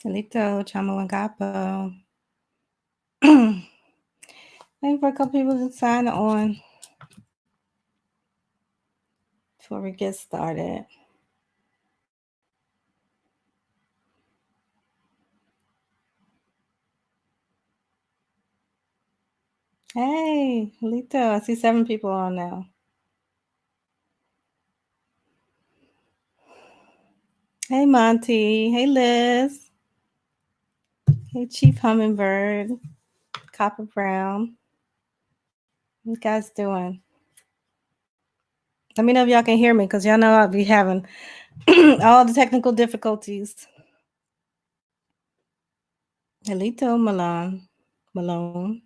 Lito, Chamo and Gapo. Waiting for a couple people to sign on before we get started. Hey, Lito, I see 7 people on now. Hey, Monty. Hey, Liz. Hey, Chief Hummingbird. Copper Brown. What you guys doing? Let me know if y'all can hear me because y'all know I'll be having all the technical difficulties. Helito Malone.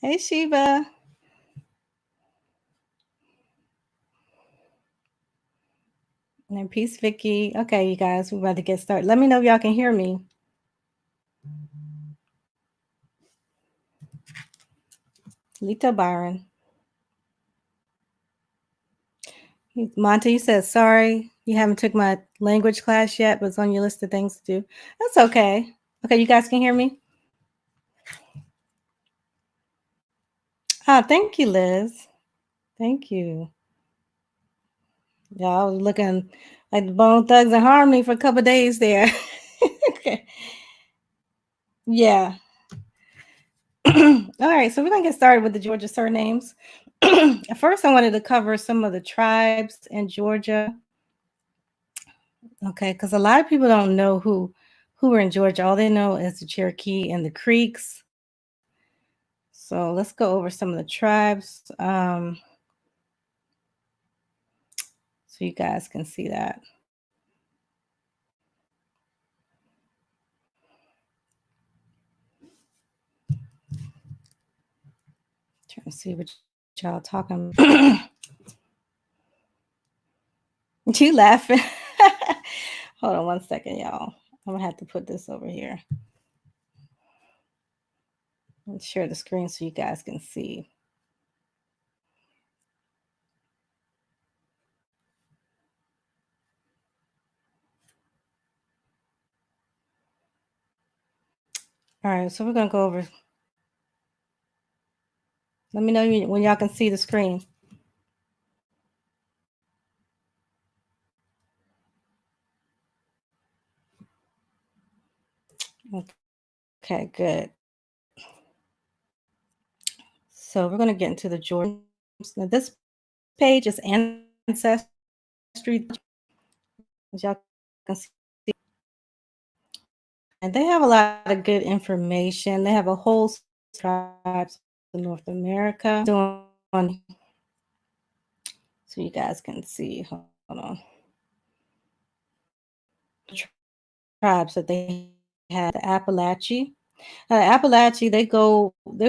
Hey, Shiva. And peace, Vicky. Okay, you guys, we're about to get started. Let me know if y'all can hear me. Lita Byron. Monty, you said sorry. You haven't took my language class yet, but it's on your list of things to do. That's okay. Okay, you guys can hear me? Thank you, Liz. Thank you. Yeah, I was looking like the Bone Thugs and Harmony for a couple days there. Okay. Yeah. All right, so we're gonna get started with the Georgia surnames. At first, I wanted to cover some of the tribes in Georgia. Okay, because a lot of people don't know who were in Georgia. All they know is the Cherokee and the Creeks. So let's go over some of the tribes, so you guys can see that. Trying to see what y'all talking about. You laughing? Hold on 1 second, y'all. I'm gonna have to put this over here. Let's share the screen so you guys can see. All right, so we're gonna go over. Let me know when y'all can see the screen. Okay, good. So we're gonna get into the Georgia. Now this page is ancestry, as y'all can see. And they have a lot of good information. They have a whole tribes in North America. So you guys can see. Hold on. Tribes that they had, the Appalachee. Appalachee, they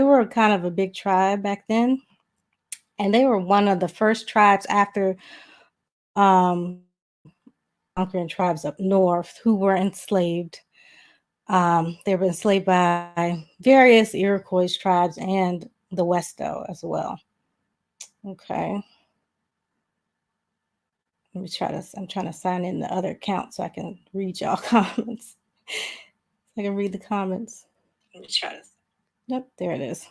were kind of a big tribe back then. And they were one of the first tribes after conquering tribes up north who were enslaved. They were enslaved by various Iroquois tribes and the Westo as well. Okay. I'm trying to sign in the other account so I can read y'all comments. I can read the comments. Let me try this. Yep, there it is.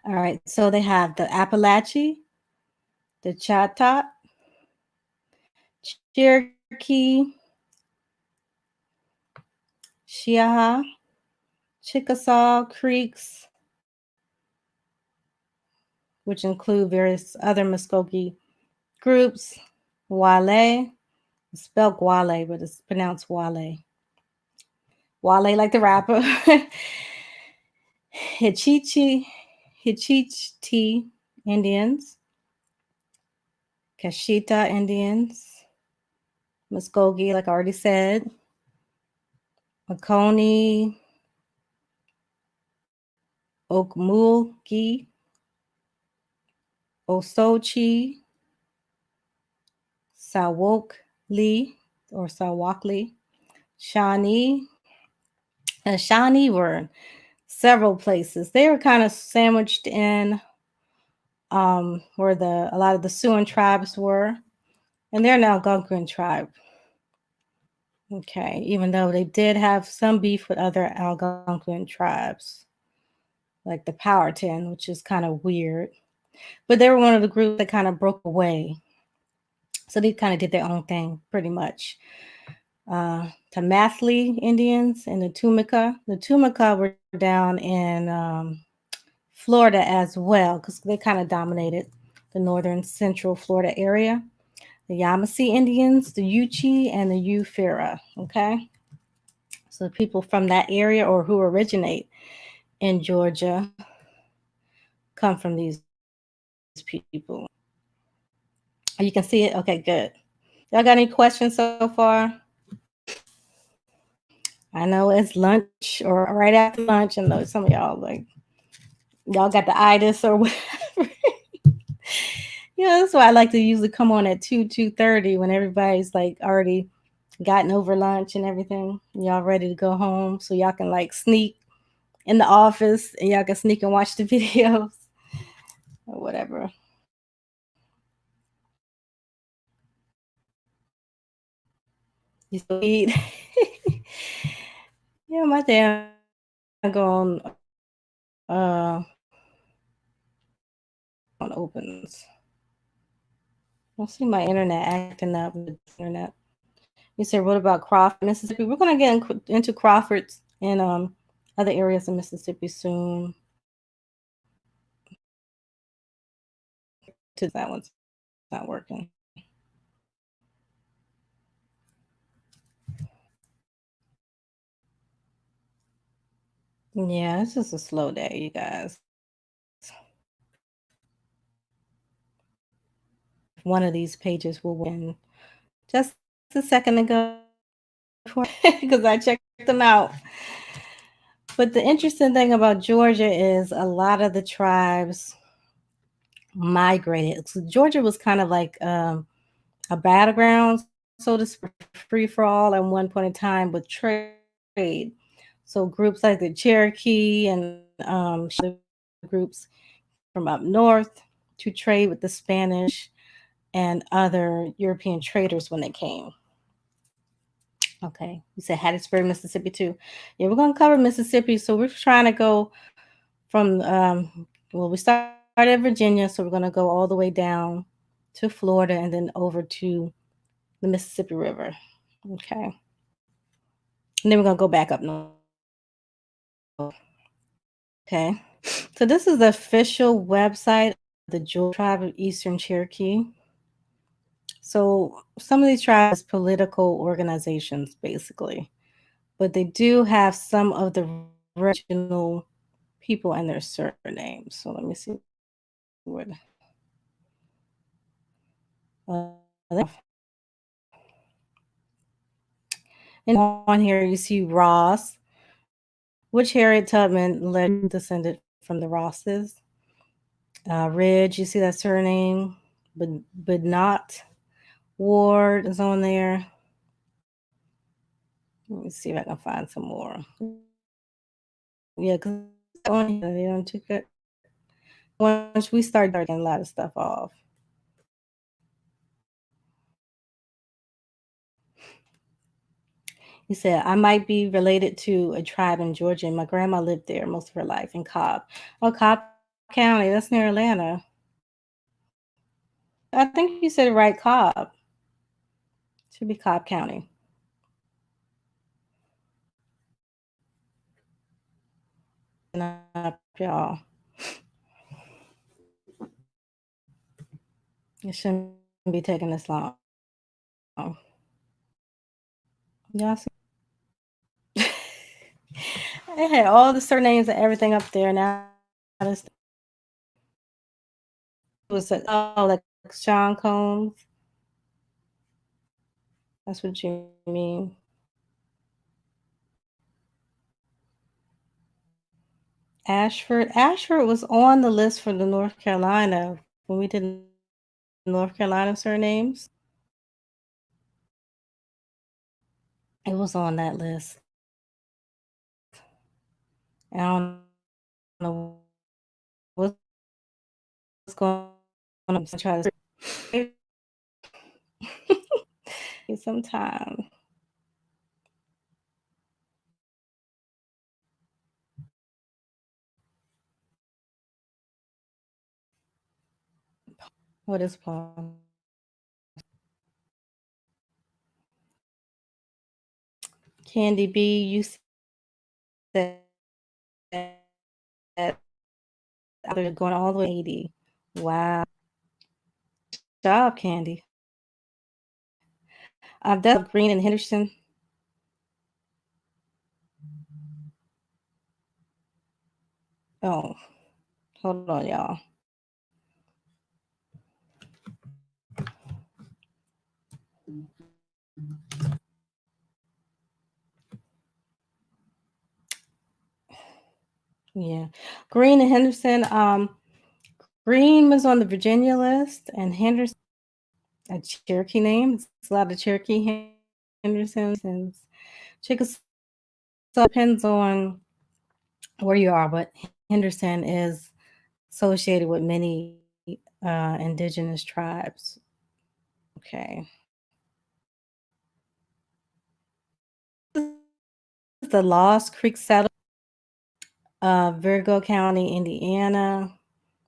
All right, so they have the Appalachee, the Chatat, Cherokee, Chiaha, Chickasaw Creeks, which include various other Muskogee groups, Wale, it's spelled Wale, but it's pronounced Wale. Wale like the rapper. Hitchiti Indians, Kashita Indians, Muskogee, like I already said, Makoni, Okmulgee, Osochi, Sawokli or Sawakli, Shawnee. And Shawnee were several places. They were kind of sandwiched in where a lot of the Siouan tribes were, and they're now Algonquin tribe. Okay, even though they did have some beef with other Algonquin tribes, like the Powhatan, which is kind of weird. But they were one of the groups that kind of broke away. So they kind of did their own thing, pretty much. To Mathley Indians and the Tumica. The Tumica were down in Florida as well, because they kind of dominated the northern central Florida area. The Yamasee Indians, the Yuchi, and the Ufira. Okay, so the people from that area or who originate in Georgia come from these people. You can see it. Okay, good. Y'all got any questions so far? I know it's lunch or right after lunch, and some of y'all like y'all got the itis or whatever. Yeah, that's why I like to usually come on at 2:30 when everybody's like already gotten over lunch and everything. Y'all ready to go home, so y'all can like sneak in the office and y'all can sneak and watch the videos or whatever. You still eat? Yeah, my day I go uh on opens. I see my internet acting up with the internet. You said, what about Crawford, Mississippi? We're gonna get into Crawford's and other areas in Mississippi soon. To that one's not working. Yeah, it's just a slow day, you guys. One of these pages will win just a second ago because I checked them out. But the interesting thing about Georgia is a lot of the tribes migrated. So Georgia was kind of like a battleground, so to speak, free for all at one point in time with trade. So groups like the Cherokee and groups from up north to trade with the Spanish and other European traders when they came. Okay, you said Hattiesburg, Mississippi too. Yeah, we're gonna cover Mississippi. So we're trying to go from we started at Virginia, so we're gonna go all the way down to Florida and then over to the Mississippi River. Okay, and then we're gonna go back up north. Okay, so this is the official website of the Georgia Tribe of Eastern Cherokee. So some of these tribes political organizations, basically, but they do have some of the original people and their surnames. So let me see what. And on here you see Ross, which Harriet Tubman led descended from the Rosses. Ridge, you see that surname, but not Ward is on there. Let me see if I can find some more. Yeah, because on here they don't took it. Once we start taking a lot of stuff off. He said, I might be related to a tribe in Georgia, and my grandma lived there most of her life in Cobb. Oh, Cobb County, that's near Atlanta. I think you said it right, Cobb. Should be Cobb County. Y'all. It shouldn't be taking this long. Y'all see? They had all the surnames and everything up there. Now this was like Sean Combs. That's what you mean. Ashford. Ashford was on the list for the North Carolina when we did North Carolina surnames. It was on that list. I don't know what's going on. I'm trying to get some time. What is pause? Candy B, you said they're going all the way 80. Wow. Job, Candy. That's Green and Henderson. Oh, hold on, y'all. Yeah. Green and Henderson. Green was on the Virginia list, and Henderson, a Cherokee name. It's a lot of Cherokee Hendersons. Chickasaw depends on where you are, but Henderson is associated with many indigenous tribes. Okay. The Lost Creek settlement, Virgo County, Indiana.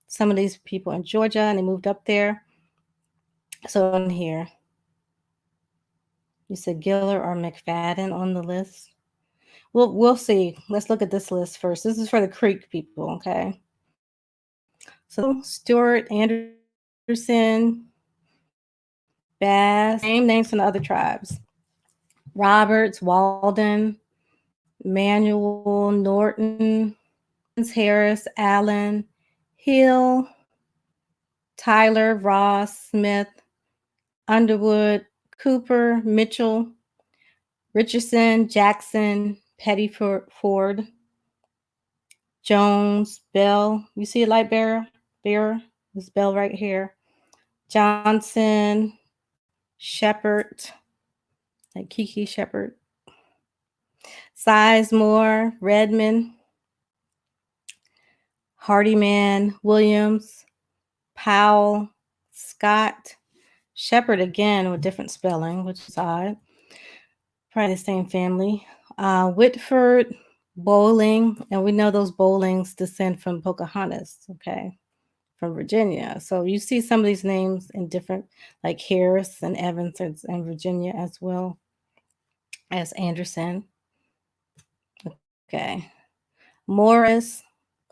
Some of these people in Georgia, and they moved up there. So in here, you said Giller or McFadden on the list. We'll see. Let's look at this list first. This is for the Creek people, okay? So Stewart, Anderson, Bass, same names from the other tribes. Roberts, Walden, Manuel, Norton, Harris, Allen, Hill, Tyler, Ross, Smith, Underwood, Cooper, Mitchell, Richardson, Jackson, Pettyford, Jones, Bell. You see a light bearer? This Bell right here. Johnson, Shepherd, like Kiki Shepherd. Sizemore, Redmond, Hardyman, Williams, Powell, Scott, Shepherd again with different spelling, which is odd. Probably the same family. Whitford, Bowling, and we know those Bowlings descend from Pocahontas, okay, from Virginia. So you see some of these names in different, like Harris and Evans and Virginia as well as Anderson. Okay. Morris,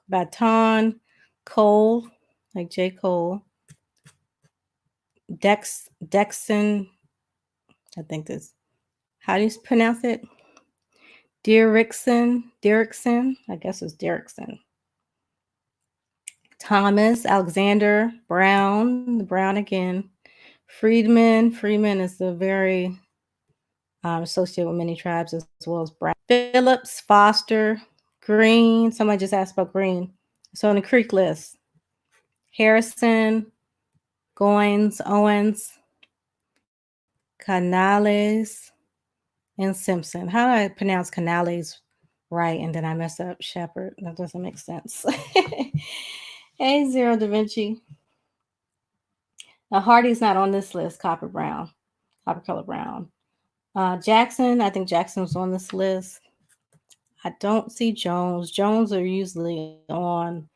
Baton, Cole, like J. Cole, Dexon, I think this, how do you pronounce it? Derrickson, I guess it's Derrickson. Thomas, Alexander, Brown, Brown again. Freeman is a very associated with many tribes as well as Brown. Phillips, Foster, Green. Somebody just asked about Green. So on the Creek list, Harrison, Goins, Owens, Canales, and Simpson. How do I pronounce Canales right and then I mess up Shepherd? That doesn't make sense. Hey, Zero Da Vinci. Now, Hardy's not on this list, copper color brown. Jackson, I think Jackson was on this list. I don't see Jones. Jones are usually on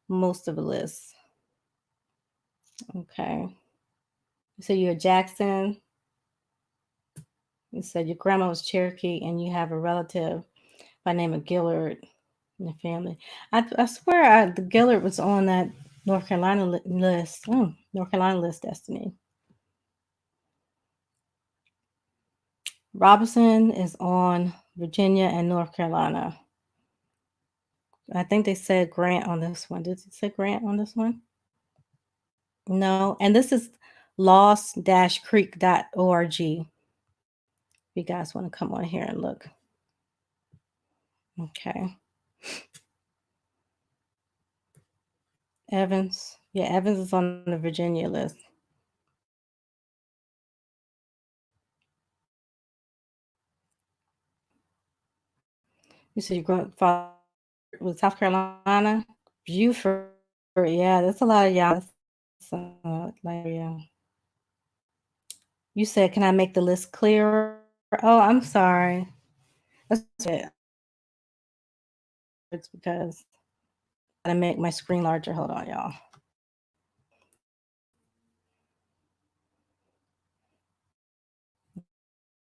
most of the lists. Okay. So you're Jackson. You said your grandma was Cherokee and you have a relative by name of Gillard in the family. I swear the Gillard was on that North Carolina list. North Carolina list, Destiny. Robinson is on Virginia and North Carolina. I think they said Grant on this one. Did it say Grant on this one? No. And this is lost-creek.org. If you guys want to come on here and look. Okay. Evans. Yeah, Evans is on the Virginia list. You said your grandfather was South Carolina? Beaufort. Yeah, that's a lot of y'all. Yeah. You said, can I make the list clearer? Oh, I'm sorry. That's it. It's because I gotta make my screen larger. Hold on, y'all.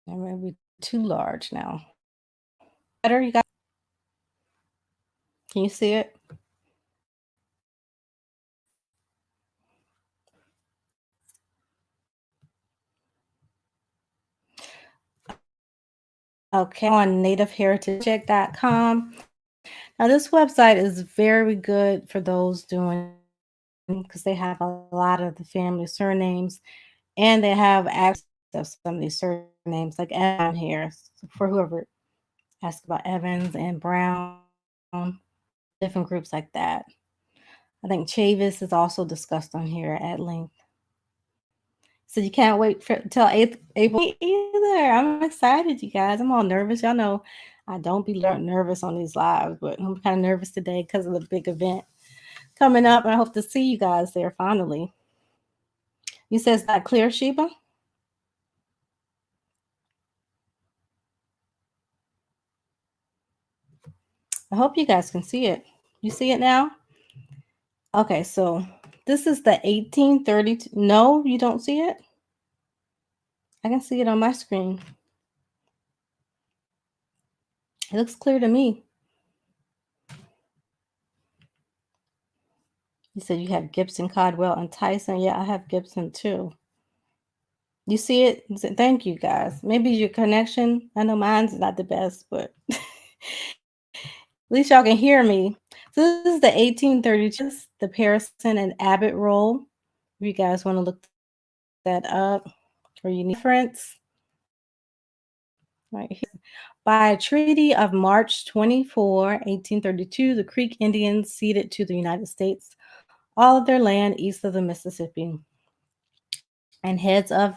It may be too large now. Better, you got? Can you see it? Okay, on nativeheritageproject.com. Now, this website is very good for those doing, because they have a lot of the family surnames, and they have access to some of these surnames, like Evan here, for whoever asks about Evans and Brown, different groups like that. I think Chavis is also discussed on here at length. So you can't wait till April either. I'm excited, you guys. I'm all nervous. Y'all know I don't be nervous on these lives, but I'm kind of nervous today because of the big event coming up. And I hope to see you guys there finally. You said it's not clear, Sheba? I hope you guys can see it. You see it now? Okay, so this is the 1832. No, you don't see it? I can see it on my screen. It looks clear to me. You said you have Gibson, Caldwell, and Tyson. Yeah, I have Gibson too. You see it? Thank you, guys. Maybe your connection. I know mine's not the best, but at least y'all can hear me. So this is the 1832, the Harrison and Abbott roll. If you guys want to look that up, or you need reference, right here. By a treaty of March 24, 1832, the Creek Indians ceded to the United States all of their land east of the Mississippi, and heads of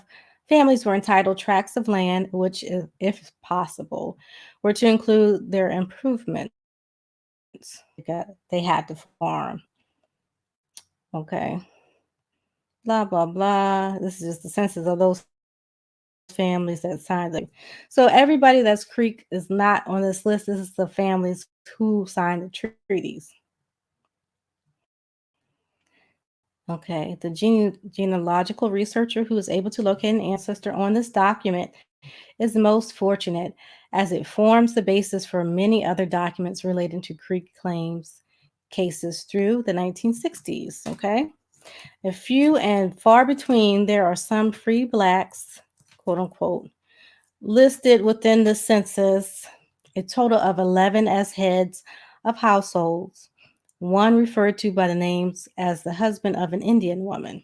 families were entitled tracts of land, which, if possible, were to include their improvements they had to farm. Okay. Blah, blah, blah. This is just the census of those families that signed it. So everybody that's Creek is not on this list. This is the families who signed the treaties. Okay. The genealogical researcher who is able to locate an ancestor on this document is most fortunate, as it forms the basis for many other documents relating to Creek claims cases through the 1960s. Okay. A few and far between, there are some free blacks, quote unquote, listed within the census, a total of 11 as heads of households, one referred to by the names as the husband of an Indian woman.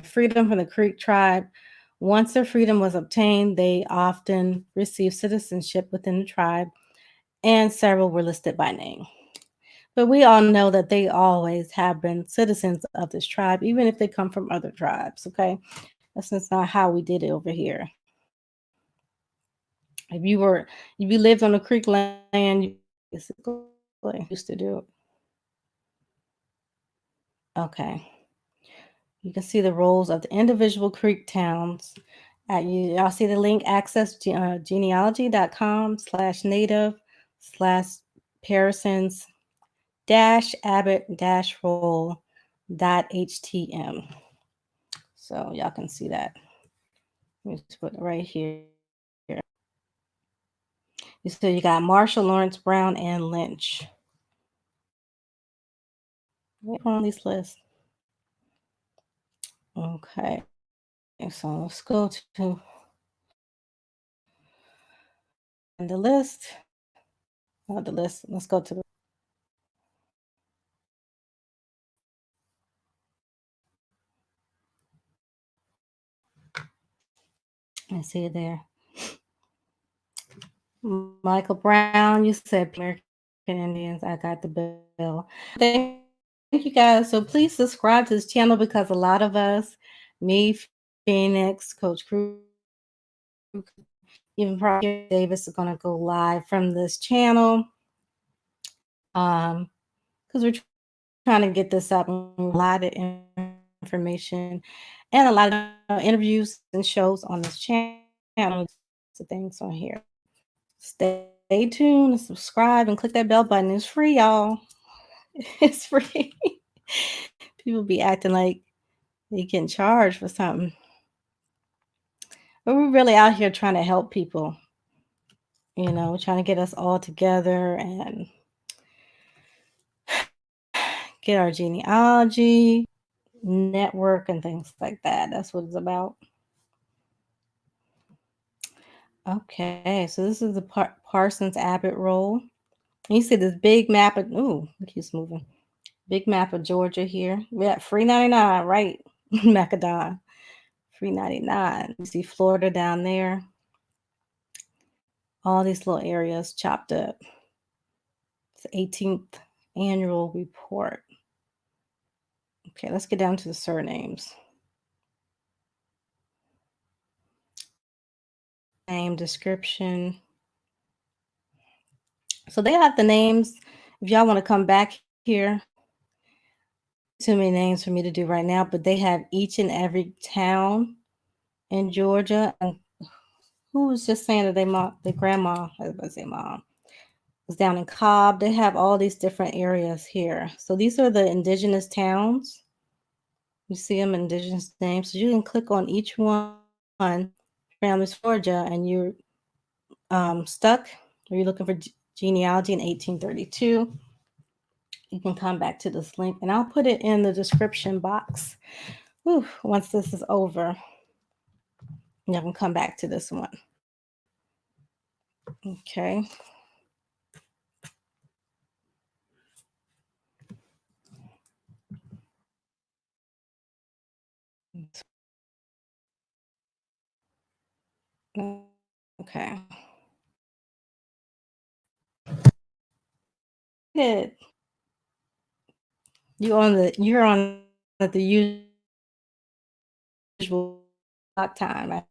Freedom from the Creek tribe. Once their freedom was obtained, they often received citizenship within the tribe, and several were listed by name. But we all know that they always have been citizens of this tribe, even if they come from other tribes, okay? That's just not how we did it over here. If you lived on the Creek land, you basically used to do it. Okay. You can see the roles of the individual Creek towns. Y'all see the link, access genealogy.com/native/Parsons Abbott roll.htm. So y'all can see that. Let me just put it right here. So you got Marshall, Lawrence, Brown, and Lynch. Right on this list. Okay. So let's go to the list. Not the list. Let's go to the. I see it there. Michael Brown, you said American Indians. I got the bill. Thank you guys. So please subscribe to this channel, because a lot of us, me, Phoenix, Coach Crew, even Project Davis, is going to go live from this channel. Because we're trying to get this up, and a lot of information and a lot of interviews and shows on this channel. So things on here. Stay tuned and subscribe and click that bell button. It's free, y'all. It's free. People be acting like they can charge for something. But we're really out here trying to help people, trying to get us all together and get our genealogy, network, and things like that. That's what it's about. Okay, so this is the Parsons Abbott roll. And you see this big map of, ooh, it keeps moving. Big map of Georgia here. We got free 99, right? Macadon. Free 99. You see Florida down there. All these little areas chopped up. It's the 18th annual report. Okay, let's get down to the surnames. Name description. So they have the names. If y'all want to come back here, too many names for me to do right now, but they have each and every town in Georgia. And who was just saying that their grandma, I was about to say mom, was down in Cobb. They have all these different areas here. So these are the indigenous towns. You see them, indigenous names. So you can click on each one, Families Georgia, and you're stuck, or you're looking for genealogy in 1832. You can come back to this link, and I'll put it in the description box. Once this is over, you can come back to this one. Okay. Okay. Good. You're on at the usual clock time.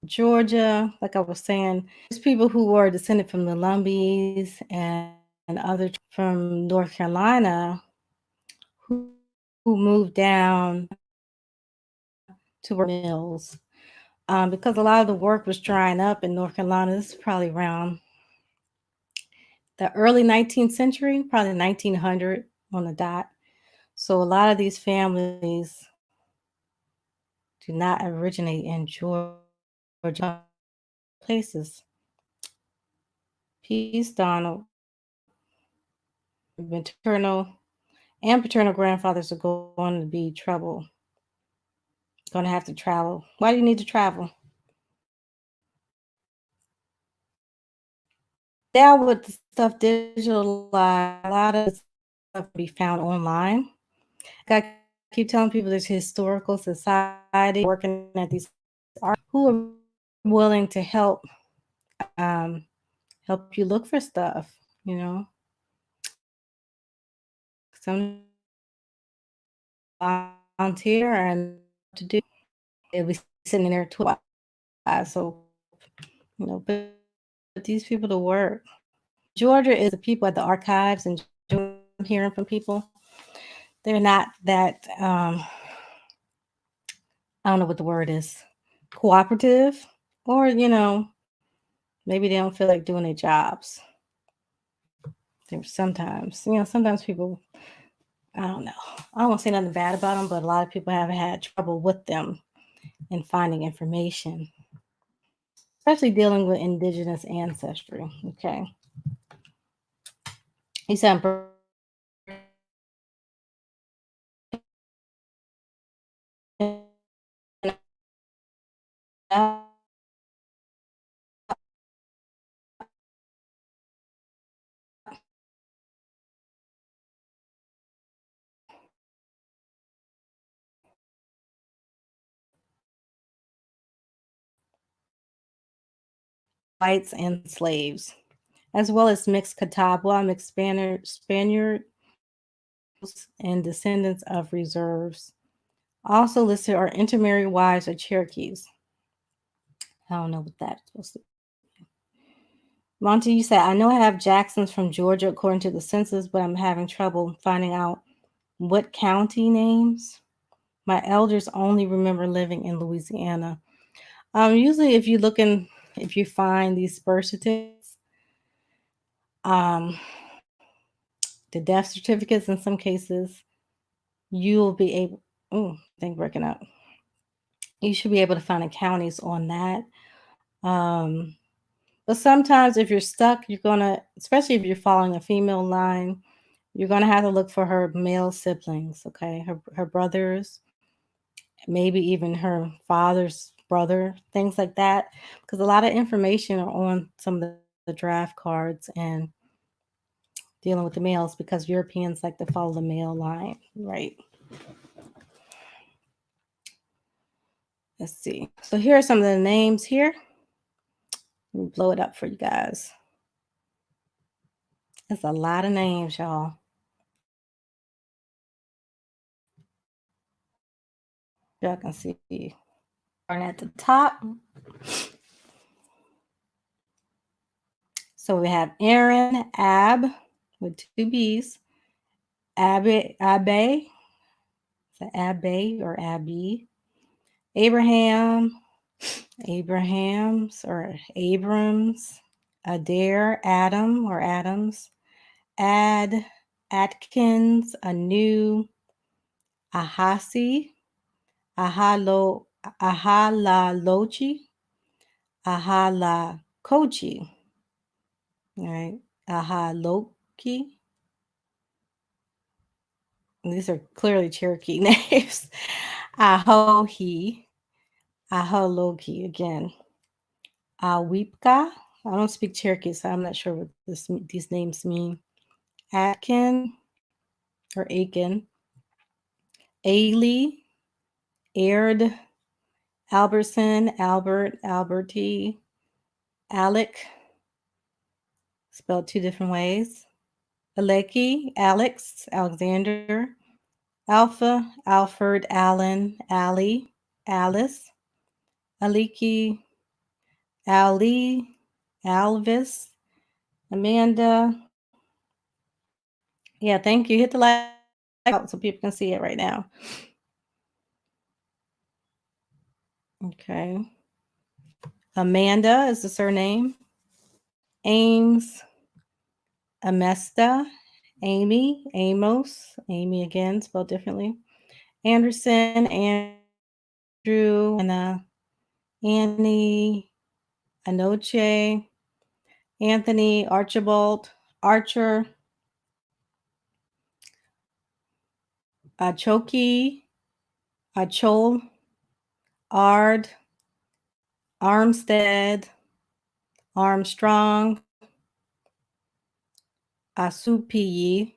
Georgia, like I was saying, there's people who were descended from the Lumbees and others from North Carolina who moved down to mills because a lot of the work was drying up in North Carolina. This is probably around the early 19th century, probably 1900 on the dot. So a lot of these families do not originate in Georgia places. Peace, Donald. Maternal and paternal grandfathers are going to be trouble. Going to have to travel. Why do you need to travel? Now with the stuff digitalized, a lot of stuff can be found online. I keep telling people there's historical society working at these art who are willing to help you look for stuff, Some volunteer and to do they'll be sitting there twice. So, put these people to work. Georgia is the people at the archives and I'm hearing from people. They're not that I don't know what the word is, cooperative, or maybe they don't feel like doing their jobs. Sometimes people, I don't know. I don't want to say nothing bad about them, but a lot of people have had trouble with them in finding information, especially dealing with indigenous ancestry. Okay. He said, whites and slaves, as well as mixed Catawba, mixed Spaniard, and descendants of reserves. Also listed are intermarried wives of Cherokees. I don't know what that's supposed to be. Monty, you said, I know I have Jacksons from Georgia according to the census, but I'm having trouble finding out what county names. My elders only remember living in Louisiana. Usually if you find these birth certificates, the death certificates in some cases, you'll be able, thing breaking up. You should be able to find the counties on that. But sometimes if you're stuck, you're gonna, especially if you're following a female line, you're gonna have to look for her male siblings, okay? Her brothers, maybe even her father's brother, things like that. Because a lot of information are on some of the draft cards and dealing with the males because Europeans like to follow the male line, right? Let's see. So here are some of the names here. Let me blow it up for you guys. That's a lot of names, y'all. Y'all can see. Starting at the top. So we have Aaron, Ab, with 2 B's. Abe, Abe or Abby. Abraham, Abrahams or Abrams. Adair, Adam or Adams. Atkins, Anu. Ahasi, Ahalalochi, Ahalakochi, right? Ahaloki. These are clearly Cherokee names. Ahohi, Ahaloki again. Awipka. I don't speak Cherokee, so I'm not sure what these names mean. Atkin or Aiken. Ailey, Aird, Albertson, Albert, Alberti, Alec, spelled 2 different ways. Aleki, Alex, Alexander, Alpha, Alfred, Alan, Ali, Alice, Aliki, Ali, Alvis, Amanda. Yeah, thank you. Hit the like out so people can see it right now. Okay. Amanda is the surname. Ames, Amesta, Amy, Amos, Amy again, spelled differently. Anderson, Andrew, Anna, Annie, Anoche, Anthony, Archibald, Archer, Achoki, Achol, Ard, Armstead, Armstrong, Asupiyi,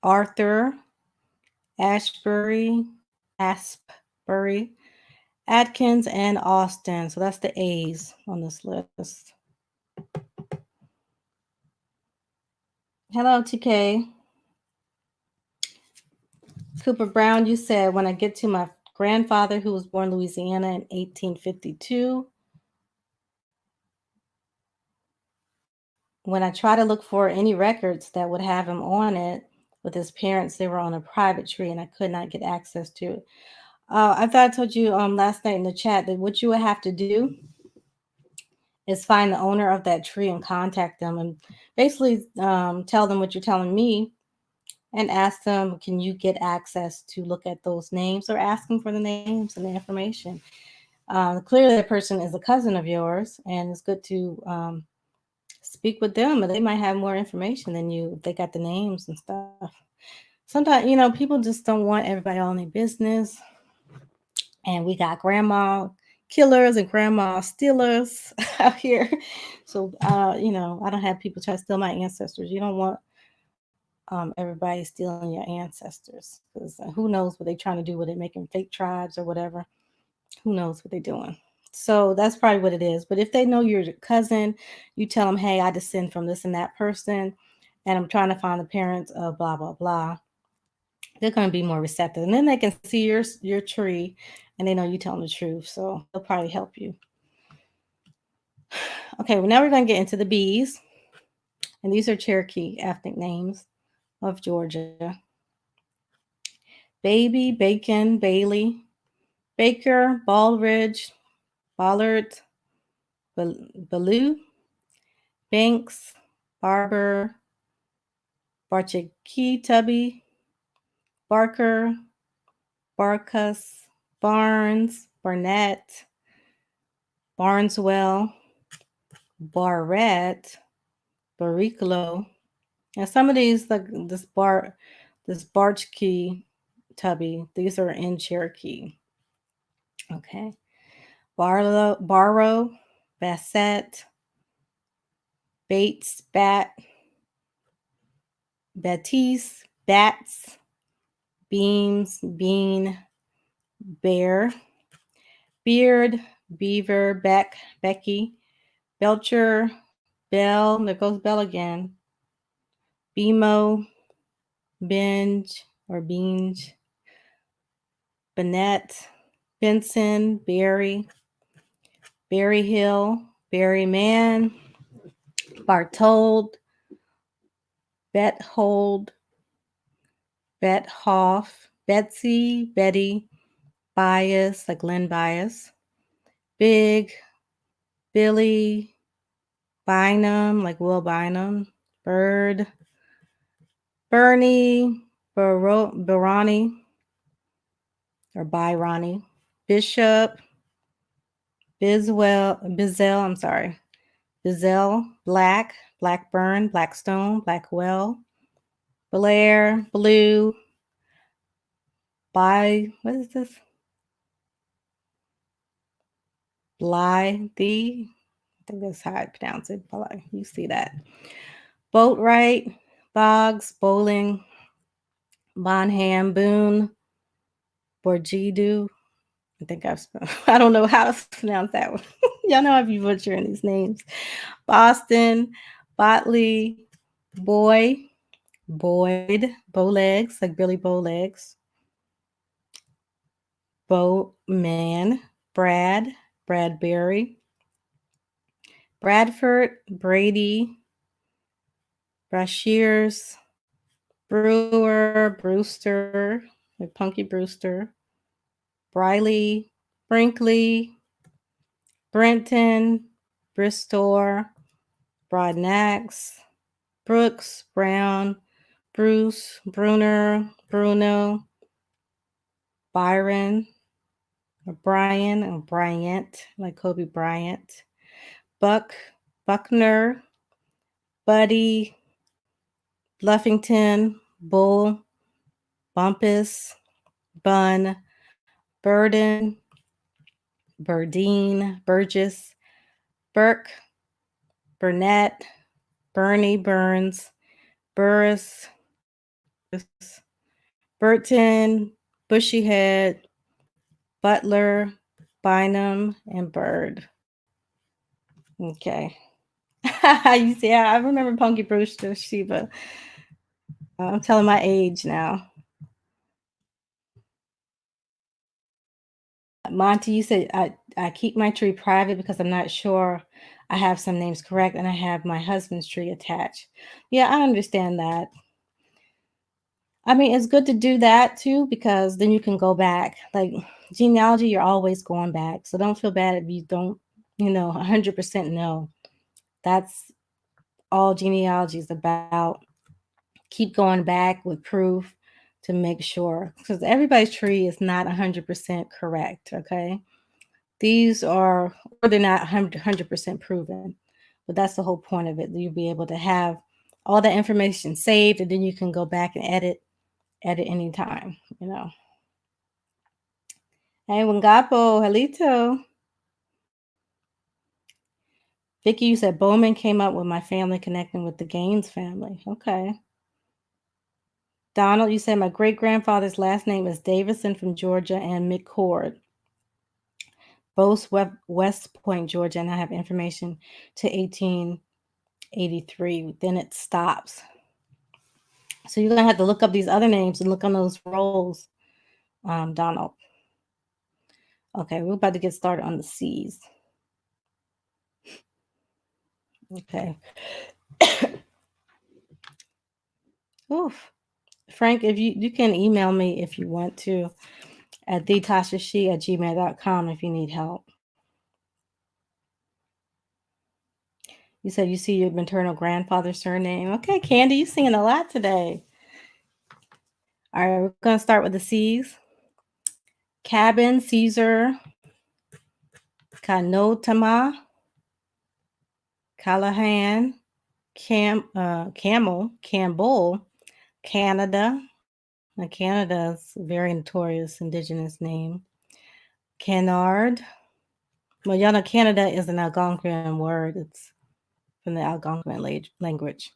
Arthur, Ashbury, Atkins, and Austin. So that's the A's on this list. Hello, TK. Cooper Brown, you said, when I get to my grandfather who was born in Louisiana in 1852, when I try to look for any records that would have him on it with his parents, they were on a private tree and I could not get access to it. I thought I told you last night in the chat that what you would have to do is find the owner of that tree and contact them and basically tell them what you're telling me and ask them, can you get access to look at those names, or ask them for the names and the information. Clearly, that person is a cousin of yours, and it's good to speak with them, but they might have more information than you if they got the names and stuff. Sometimes, people just don't want everybody on their business. And we got grandma killers and grandma stealers out here. So, I don't have people try to steal my ancestors. You don't want everybody stealing your ancestors, because who knows what they're trying to do with it, making fake tribes or whatever. Who knows what they're doing. So that's probably what it is. But if they know you're your cousin, you tell them, hey, I descend from this and that person, and I'm trying to find the parents of blah, blah, blah. They're going to be more receptive. And then they can see your tree, and they know you telling the truth. So they'll probably help you. Okay, well, now we're going to get into the B's. And these are Cherokee ethnic names of Georgia. Baby, Bacon, Bailey, Baker, Baldridge, Ballard, Ballou, Banks, Barber, Barchakey Tubby, Barker, Barkus, Barnes, Barnett, Barneswell, Barrett, Barricolo. And some of these, like this Barchkey Tubby, these are in Cherokee. Okay. Barrow, Bassett, Bates, Batiste, Bats, Beams, Bean, Bear, Beard, Beaver, Becky, Belcher, Bell, there goes Bell again, Bemo, Binge or Binge, Bennett, Benson, Barry Hill, Barryman, Bartold, Bethold, Bethoff, Betsy, Betty, Bias, like Lynn Bias, Big, Billy, Bynum, like Will Bynum, Bird, Bernie, Barani, or Byroni, Bishop, Bizzell, Blackburn, Blackstone, Blackwell, Blair, Blue, what is this? Blythe, I think that's how I pronounce it. You see that. Boatwright, Boggs, Bowling, Bonham, Boone, Borgidu. I don't know how to pronounce that one. Y'all know I be butchering these names. Boston, Botley, Boyd, Bowlegs, like Billy Bowlegs, Bowman, Bradbury, Bradford, Brady, Brashears, Brewer, Brewster, like Punky Brewster, Briley, Brinkley, Brenton, Bristol, Broadnax, Brooks, Brown, Bruce, Bruno, Byron, or Brian, or Bryant, like Kobe Bryant, Buckner, Buddy, Bluffington, Bull, Bumpus, Bun, Burden, Burdine, Burgess, Burke, Burnett, Bernie, Burns, Burris, Burton, Bushyhead, Butler, Bynum, and Bird. Okay. You see, I remember Punky Brewster, Sheba. I'm telling my age now. Monty, you said I keep my tree private because I'm not sure I have some names correct and I have my husband's tree attached. Yeah, I understand that. I mean, it's good to do that too because then you can go back. Like genealogy, you're always going back. So don't feel bad if you don't, 100% know. That's all genealogy is about. Keep going back with proof to make sure because everybody's tree is not 100% correct, okay? These are, or they're not 100% proven, but that's the whole point of it. You'll be able to have all that information saved and then you can go back and edit anytime, Hey, Wangapo, Halito. Vicky, you said Bowman came up with my family connecting with the Gaines family. Okay. Donald, you said my great-grandfather's last name is Davison from Georgia and McCord. Both West Point, Georgia, and I have information to 1883. Then it stops. So you're going to have to look up these other names and look on those rolls, Donald. Okay, we're about to get started on the C's. Okay. Oof. Frank, if you can email me if you want to at thetashashi@gmail.com if you need help. You said you see your maternal grandfather's surname. Okay, Candy, you're singing a lot today. All right, we're going to start with the C's. Cabin, Caesar, Kanotama, Callahan, Camel, Campbell, Canada. Now, Canada is a very notorious indigenous name. Canard. Well, y'all know Canada is an Algonquin word. It's from the Algonquin language.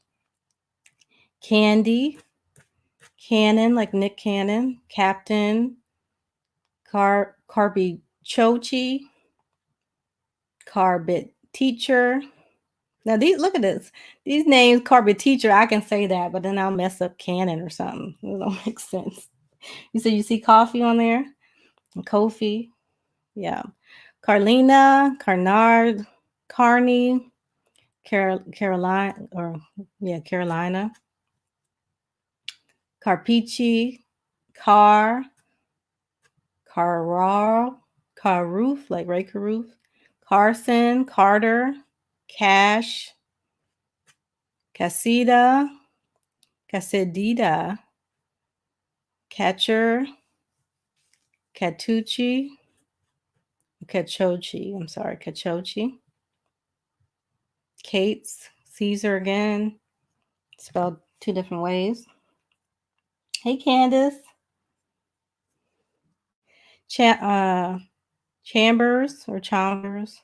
Candy. Cannon, like Nick Cannon. Captain. Carbichochi. Carbit teacher. Now look at this. These names, carbit teacher, I can say that, but then I'll mess up Cannon or something. It don't make sense. You see coffee on there? Kofi. Yeah. Carlina, Carnard, Carney, Carolina. Carpichi, Car, Carrarl, Carroof, like Ray Carroof, Carson, Carter, Cash, Casida, Casedida, Catcher, Cachochi, Kate's, Caesar again, spelled two different ways. Hey, Candace. Chambers, Charles,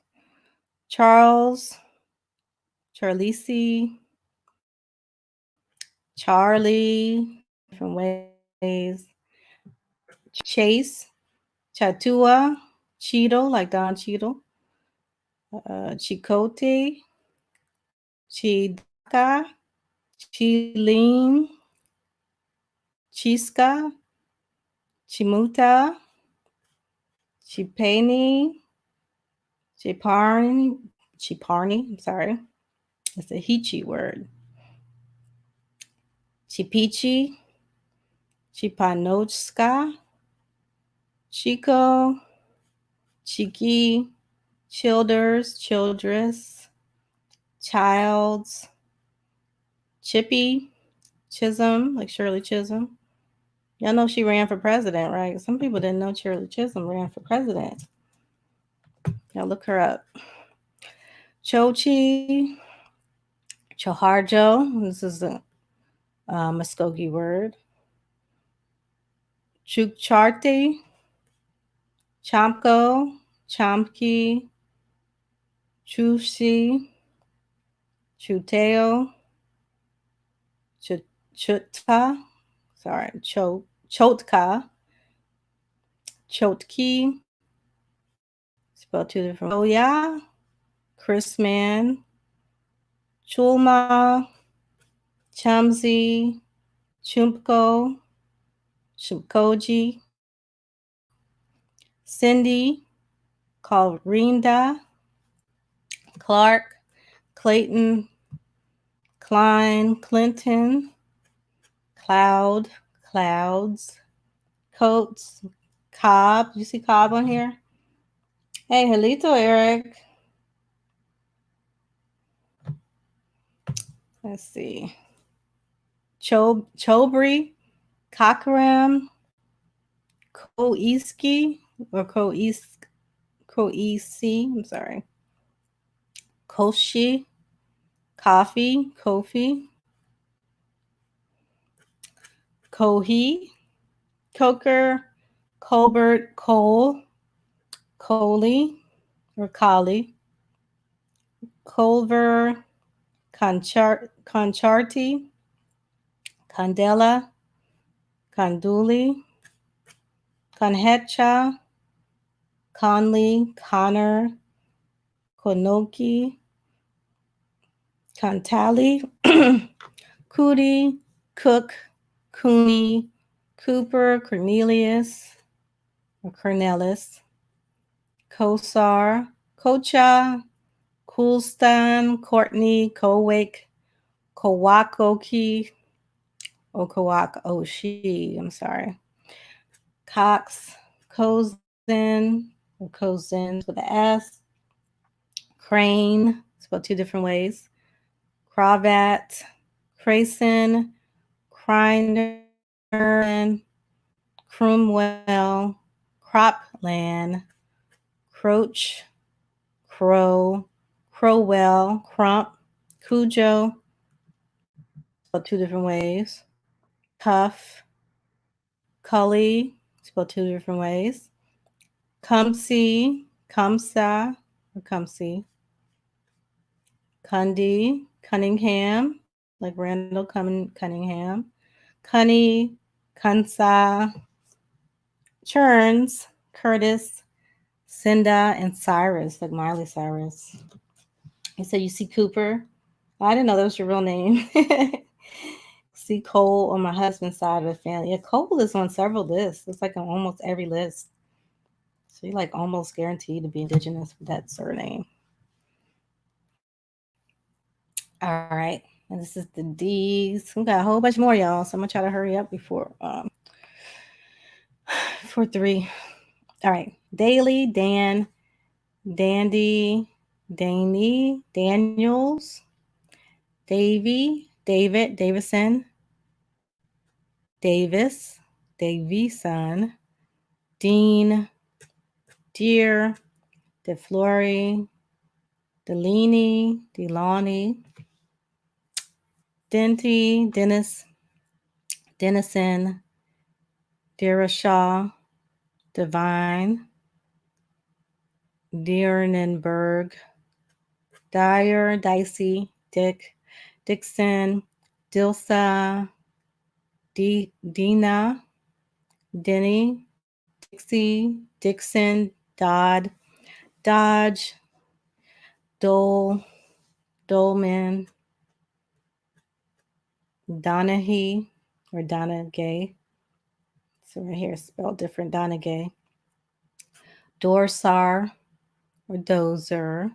Charlisi, Charlie, different ways. Chase, Chatua, Cheeto, like Don Cheeto, Chicote, Chidaka, Chilin, Chiska, Chimuta, Chipani, Chiparni, I'm sorry. It's a Hichi word. Chipichi, Chipanochka, Chico, Chiki, Childress, Childs, Chippy, Chisholm, like Shirley Chisholm. Y'all know she ran for president, right? Some people didn't know Shirley Chisholm ran for president. Y'all look her up. Chochi, Choharjo, this is a Muskogee word. Chukcharti, Chomko, Chomki, Chushi, Chuteo, Chotka, Chotka, Chotki, spelled two different ways. Oya, Chrisman, Chulma, Chumsy, Chumpko, Chumkoji, Cindy, Calrinda, Clark, Clayton, Klein, Clinton, Cloud, Clouds, Coates, Cobb. You see Cobb on here? Hey, Helito, Eric. Let's see. Chobri, Cockram, Koiski, or Koisi, I'm sorry. Koshi, Coffee, Kofi, Kohi, Coker, Colbert, Cole, Coley, or Collie, Culver, Concharti, Candela, Conduli, Conhecha, Conley, Connor, Konoki, Contali, Cootie, Cook, Cooney, Cooper, Cornelius, or Cornelis, Kosar, Kocha, Coolstan, Courtney, Kowake, Kowakoki, or Kowak Oshi, I'm sorry. Cox, Cozen, or Cozen with an S. Crane, spelled two different ways. Cravat, Crayson, Crinder, Cromwell, Cropland, Croach, Crow, Crowell, Crump, Cujo, spelled two different ways. Cuff, Cully, spelled two different ways. Cumsey, Cumsa, or Cumsey. Cundy, Cunningham, like Randall Cunningham. Cunny, Cunsa, Churns, Curtis, Cinda, and Cyrus, like Miley Cyrus. You said you see Cooper. I didn't know that was your real name. See Cole on my husband's side of the family. Yeah, Cole is on several lists. It's like on almost every list. So you're like almost guaranteed to be indigenous with that surname. All right. And this is the D's. We got a whole bunch more, y'all. So I'm gonna try to hurry up before for 3. All right. Daily, Dan, Dandy, Danny, Daniels, Davy, David, Davison, Davis, Davison, Dean, Dear, DeFlori, Delaney, Delani, Denty, Dennis, Dennison, Dirashaw, Divine, Diernenberg, Dyer, Dicey, Dick, Dixon, Dilsa, Dina, Denny, Dixie, Dixon, Dodd, Dodge, Dole, Dolman, Donahue or Donagay. So right here, spelled different, Donagay. Dorsar or Dozer.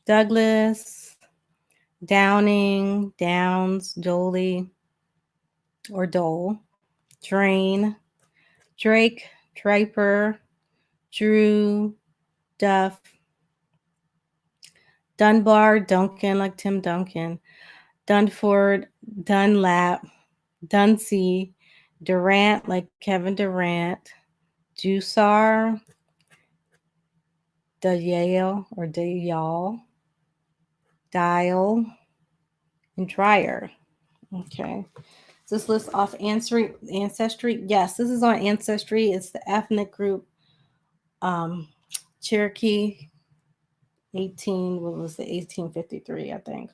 Douglas, Downing, Downs, Doley or Dole. Drain, Drake, Draper, Drew, Duff, Dunbar, Duncan, like Tim Duncan, Dunford, Dunlap, Dunsey, Durant, like Kevin Durant, Jusar, Dayale or Dayal, Dial, and Dryer. Okay. Is this list off Ancestry? Yes, this is on Ancestry. It's the ethnic group Cherokee 1853, I think.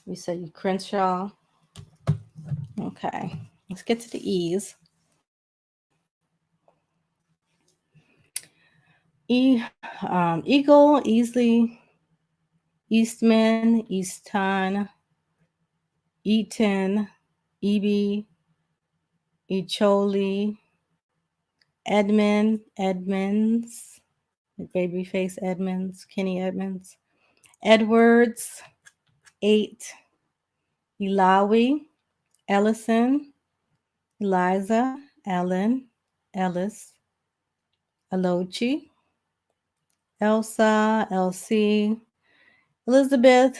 You said you Crenshaw. Okay. Let's get to the E's. Eagle, Easley, Eastman, Easton, Eaton, Eby, Echoli, Edmonds, Babyface Edmonds, Kenny Edmonds, Edwards, 8, Ilawi, Ellison, Eliza, Ellen, Ellis, Alochi, Elsa, Elsie, Elizabeth,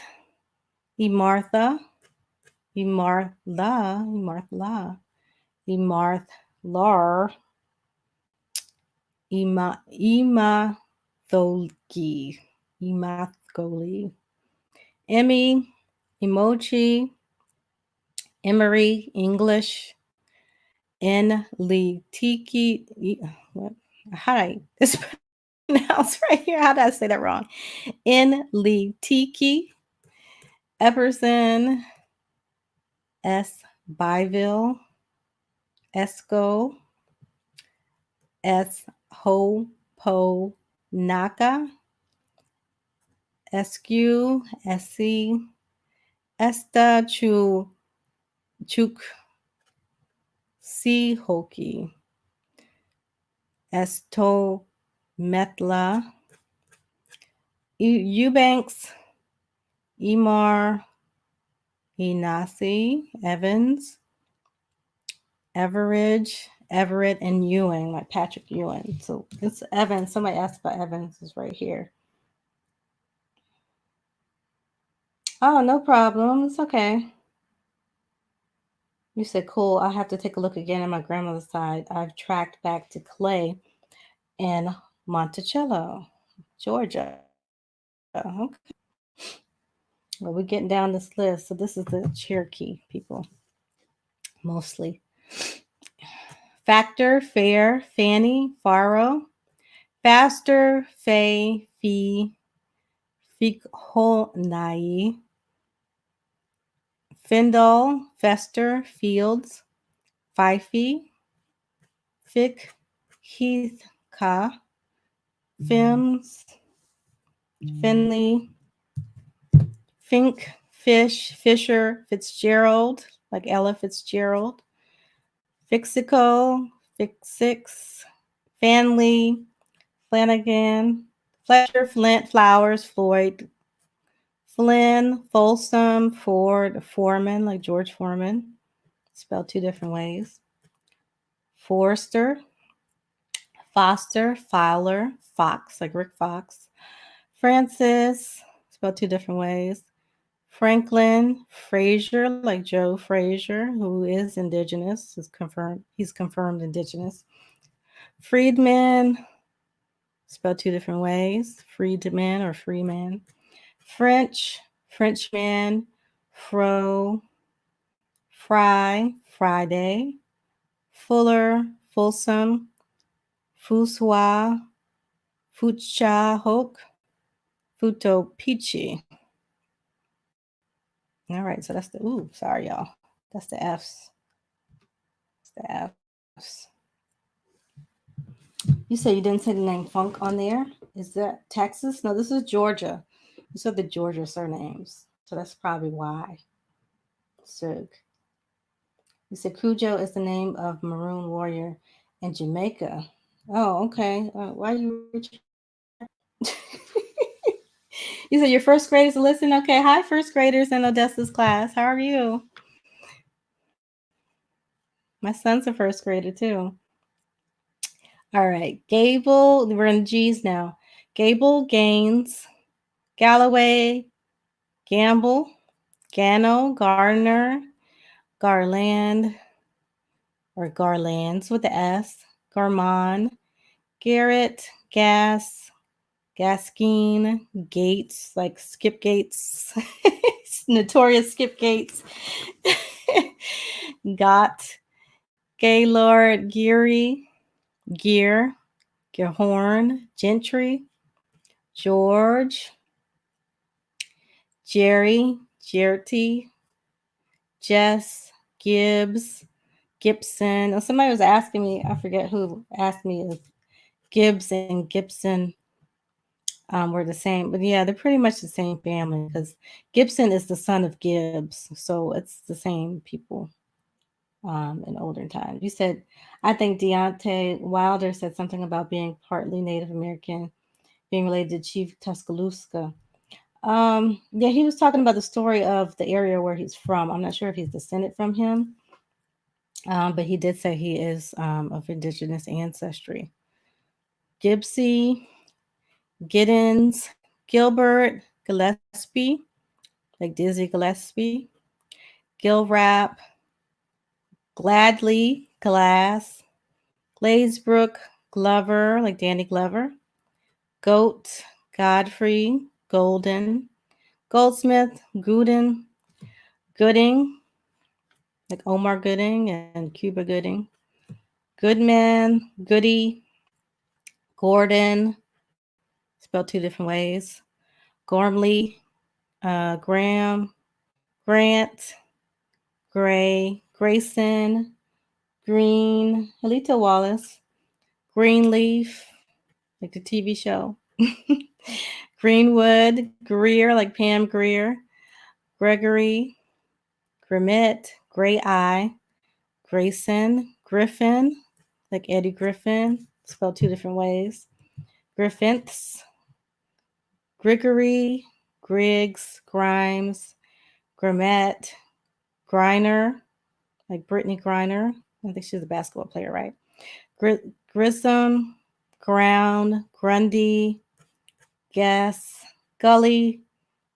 Emartha, Emarthlar, Ematholi, Emmy, Emoji, Emery, English, Enlitiki, what? Hi, it's pronounced right here. How did I say that wrong? Enlitiki, Epperson, S. Byville, Esco, S. Ho Naka, Eskew, Essie, Esta Chuk, Si Hoki, Esto Metla, Eubanks, Emar, Enasi, Evans, Everett, and Ewing, like Patrick Ewing. So it's Evans. Somebody asked about Evans, is right here. Oh, no problem. It's okay. You said cool. I have to take a look again at my grandmother's side. I've tracked back to Clay and Monticello, Georgia. Okay. Well, we're getting down this list. So this is the Cherokee people, mostly. Factor, fair, Fanny, Faro, faster, Fay, Fee, Fikhonai, Findall, Fester, Fields, Fife, Fick, Heathca, Fims, Finley, Fink, Fish, Fisher, Fitzgerald, like Ella Fitzgerald, Fixico, Fixix, Fanley, Flanagan, Fletcher, Flint, Flowers, Floyd, Flynn, Folsom, Ford, Foreman, like George Foreman, spelled two different ways. Forster, Foster, Fowler, Fox, like Rick Fox. Francis, spelled two different ways. Franklin, Frazier, like Joe Frazier, who is Indigenous, is confirmed. He's confirmed Indigenous. Freedman, spelled two different ways. Freedman or Freeman. French, Frenchman. Fro, Fry, Friday. Fuller, Folsom. Fuswa, Fuchahok, Futo Peachy. All right, so that's the, sorry, y'all. That's the F's. That's the F's. You say you didn't say the name Funk on there? Is that Texas? No, this is Georgia. You said the Georgia surnames. So that's probably why. Sug. You said Cujo is the name of Maroon Warrior in Jamaica. Oh, okay. Why are you You said your first graders listen? Okay. Hi, first graders in Odessa's class. How are you? My son's a first grader too. All right. Gable, we're in G's now. Gable, Gaines, Galloway, Gamble, Gano, Gardner, Garland, or Garlands with the S, Garmon, Garrett, Gas, Gaskeen, Gates, like Skip Gates, notorious Skip Gates, Got, Gaylord, Geary, Gear, Gearhorn, Gentry, George, Jerry, Jerty, Jess, Gibbs, Gibson. Oh, somebody was asking me, I forget who asked me if Gibbs and Gibson were the same. But yeah, they're pretty much the same family because Gibson is the son of Gibbs. So it's the same people in older times. You said, I think Deontay Wilder said something about being partly Native American, being related to Chief Tuscaloosa. Yeah, he was talking about the story of the area where he's from. I'm not sure if he's descended from him, but he did say he is of indigenous ancestry. Gibbsy, Giddens, Gilbert, Gillespie, like Dizzy Gillespie, Gilrap, Gladly, Glass, Glazebrook, Glover, like Danny Glover, Goat, Godfrey, Golden, Goldsmith, Gooden, Gooding, like Omar Gooding and Cuba Gooding, Goodman, Goody, Gordon, spelled two different ways, Gormley, Graham, Grant, Gray, Grayson, Green, Alita Wallace, Greenleaf, like the TV show, Greenwood, Greer, like Pam Greer, Gregory, Grimmett, Gray Eye, Grayson, Griffin, like Eddie Griffin, spelled two different ways, Griffiths, Grigory, Griggs, Grimes, Grimmett, Griner, like Brittany Griner. I think she's a basketball player, right? Grissom, Ground, Grundy, Guess, Gully,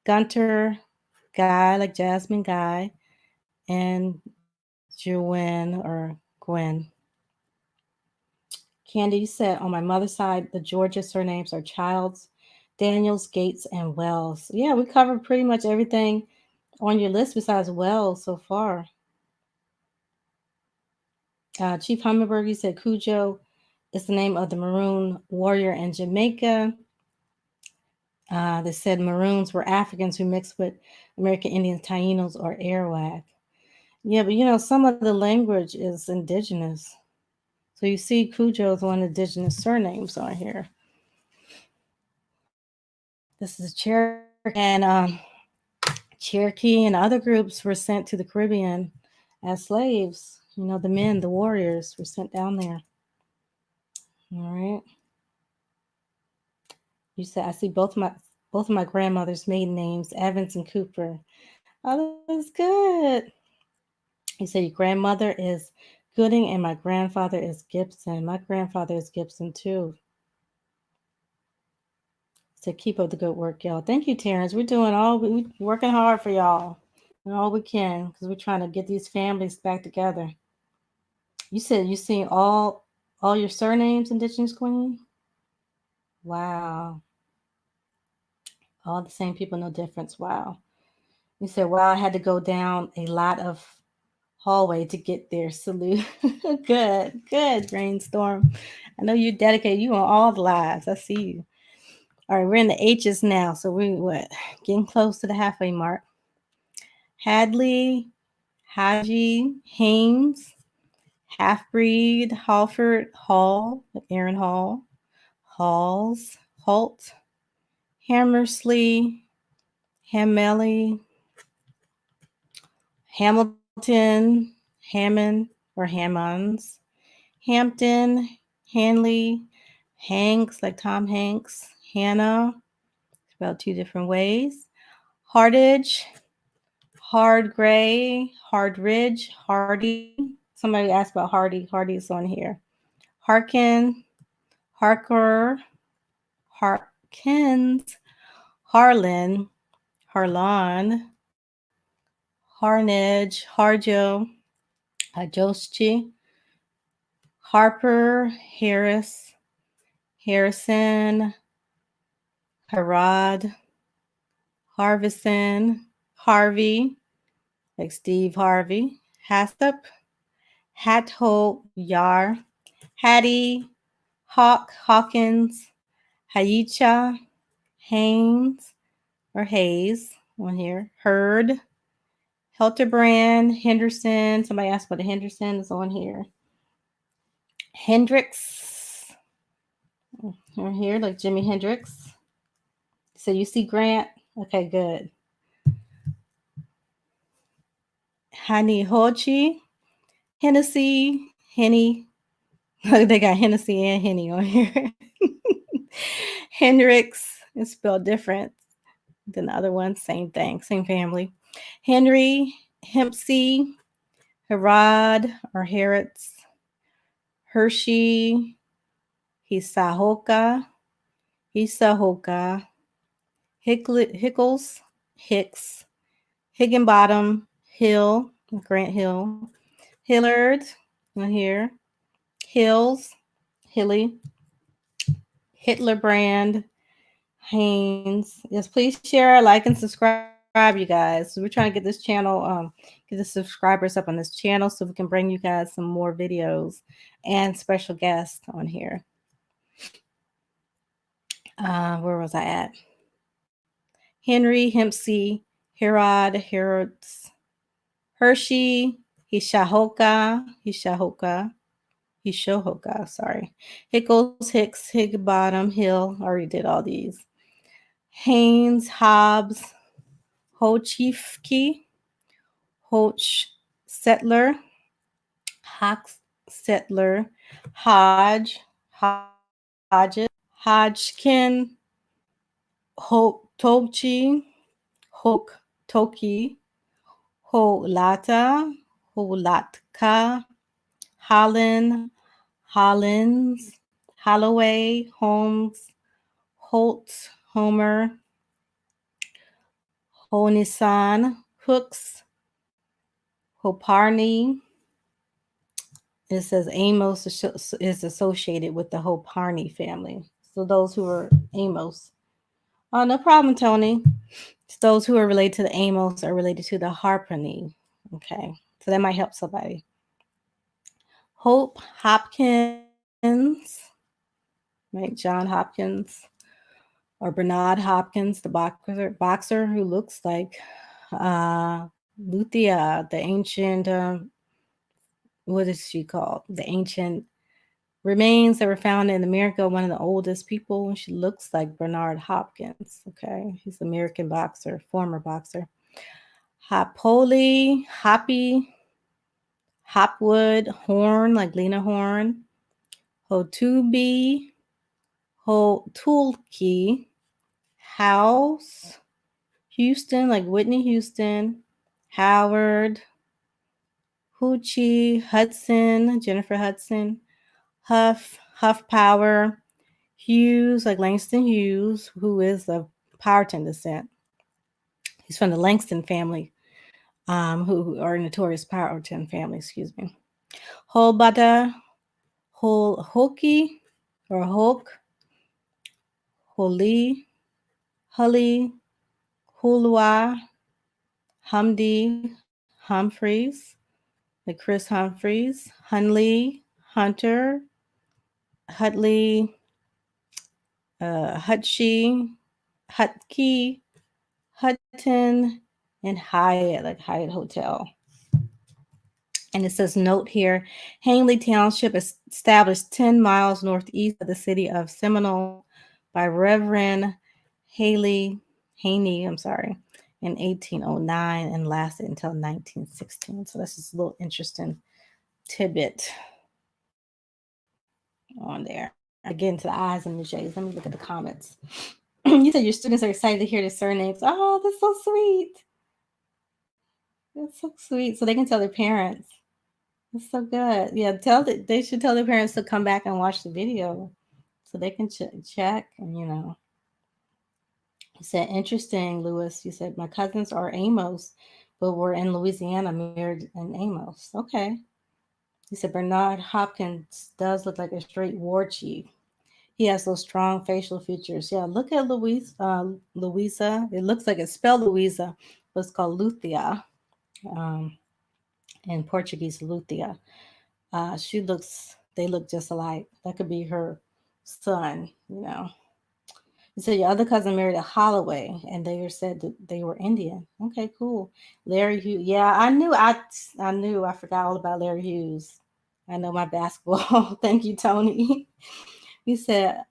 Gunter, Guy, like Jasmine Guy, and Joanne or Gwen. Candy, you said on my mother's side, the Georgia surnames are Childs, Daniels, Gates, and Wells. Yeah, we covered pretty much everything on your list besides Wells so far. Chief Hummingbird, you said Cujo is the name of the Maroon warrior in Jamaica. They said Maroons were Africans who mixed with American Indians, Tainos, or Arawak. Yeah, but some of the language is indigenous. So you see Cujo is one of the indigenous surnames on here. This is Cherokee, and Cherokee and other groups were sent to the Caribbean as slaves. The men, the warriors, were sent down there. All right. You said I see both of my grandmother's maiden names, Evans and Cooper. Oh, that's good. You said your grandmother is Gooding and my grandfather is Gibson. My grandfather is Gibson too. So keep up the good work, y'all. Thank you, Terrence. We're working hard for y'all. And all we can because we're trying to get these families back together. You said you seen all your surnames, Indigenous Queen? Wow. All the same people, no difference. Wow. You said, wow, I had to go down a lot of hallway to get there. Salute. Good, Brainstorm. I know you're dedicated. You on all the lives. I see you. All right, we're in the H's now. So getting close to the halfway mark. Hadley, Haji, Haynes, Half-Breed, Halford, Hall, Aaron Hall, Halls, Holt, Hammersley, Hamelly, Hamilton, Hammond or Hammonds, Hampton, Hanley, Hanks, like Tom Hanks, Hannah, spelled two different ways, Hardage, Hard Gray, Hardridge, Hardy. Somebody asked about Hardy. Hardy's on here. Harkin, Harker, Harkins, Harlan, Harlan, Harnage, Harjo, Joschi, Harper, Harris, Harrison, Harrod, Harvison, Harvey, like Steve Harvey, Hastup, Hatholt, Yar, Hattie, Hawk, Hawkins, Haicha, Haynes, or Hayes on here, Hurd, Helterbrand, Henderson. Somebody asked about the Henderson is on here. Hendricks, on here, like Jimi Hendrix. So you see Grant? Okay, good. Hani Hochi, Hennessy, Henny. They got Hennessy and Henny on here. Hendrix is spelled different than the other one. Same thing, same family. Henry, Hempsey, Herod or Herods, Hershey, Hisahoka, Hickles, Hicks, Higginbottom, Hill, Grant Hill, Hillard, on here, Hills, Hilly, Hitlerbrand, Haynes. Yes, please share, like, and subscribe, you guys. We're trying to get this channel, get the subscribers up on this channel so we can bring you guys some more videos and special guests on here. Where was I at? Henry, Hempsey, Herod, Herods, Hershey, Hishohoka, sorry. Hickles, Hicks, Higginbottom, Hill. I already did all these. Haynes, Hobbs, Hochifke, Hoch, Settler, Hox, Settler, Hodge, Hodges, Hodgkin, Tochi, Hok, Toki, Holata, Holatka, Holland, Hollins, Holloway, Holmes, Holt, Homer, Honisan, Hooks, Hoparni. It says Amos is associated with the Hoparni family. So those who are Amos. Oh, no problem, Tony. Those who are related to the Amos are related to the Harpany. Okay, so that might help somebody. Hope Hopkins, right? John Hopkins or Bernard Hopkins, the boxer who looks like Luthia, the ancient, what is she called? The ancient remains that were found in America, one of the oldest people. She looks like Bernard Hopkins. Okay, he's an American boxer, former boxer. Hopoli, Hoppy, Hopwood, Horn, like Lena Horne. Hotubi, Hotulki, House, Houston, like Whitney Houston. Howard, Hoochie, Hudson, Jennifer Hudson. Huff Power, Hughes, like Langston Hughes, who is of Powhatan descent. He's from the Langston family, who are notorious Powhatan family, excuse me. Holbada, Hoki, or Hulk, Holi, Hully, Hulwa, Humdy, Humphreys, like Chris Humphreys, Hunley, Hunter, Hutley, Hutchie, Hutke, Hutton, and Hyatt, like Hyatt Hotel. And it says, note here, Hanley Township is established 10 miles northeast of the city of Seminole by Reverend Haney, in 1809 and lasted until 1916. So that's just a little interesting tidbit on there. Again, to the I's and the J's. Let me look at the comments. You said your students are excited to hear the surnames. Oh, that's so sweet. That's so sweet. So they can tell their parents. That's so good. Yeah, they should tell their parents to come back and watch the video so they can check and, you know. You said, interesting, Lewis. You said, my cousins are Amos, but we're in Louisiana, married in Amos. Okay. He said, Bernard Hopkins does look like a straight war chief. He has those strong facial features. Yeah, look at Louisa. It looks like it's spelled Louisa, but it's called Luthia. In Portuguese, Luthia. They look just alike. That could be her son, you know. You said your other cousin married a Holloway, and they said that they were Indian. Okay, cool. Larry Hughes. Yeah, I knew. I forgot all about Larry Hughes. I know my basketball. Thank you, Tony. He said,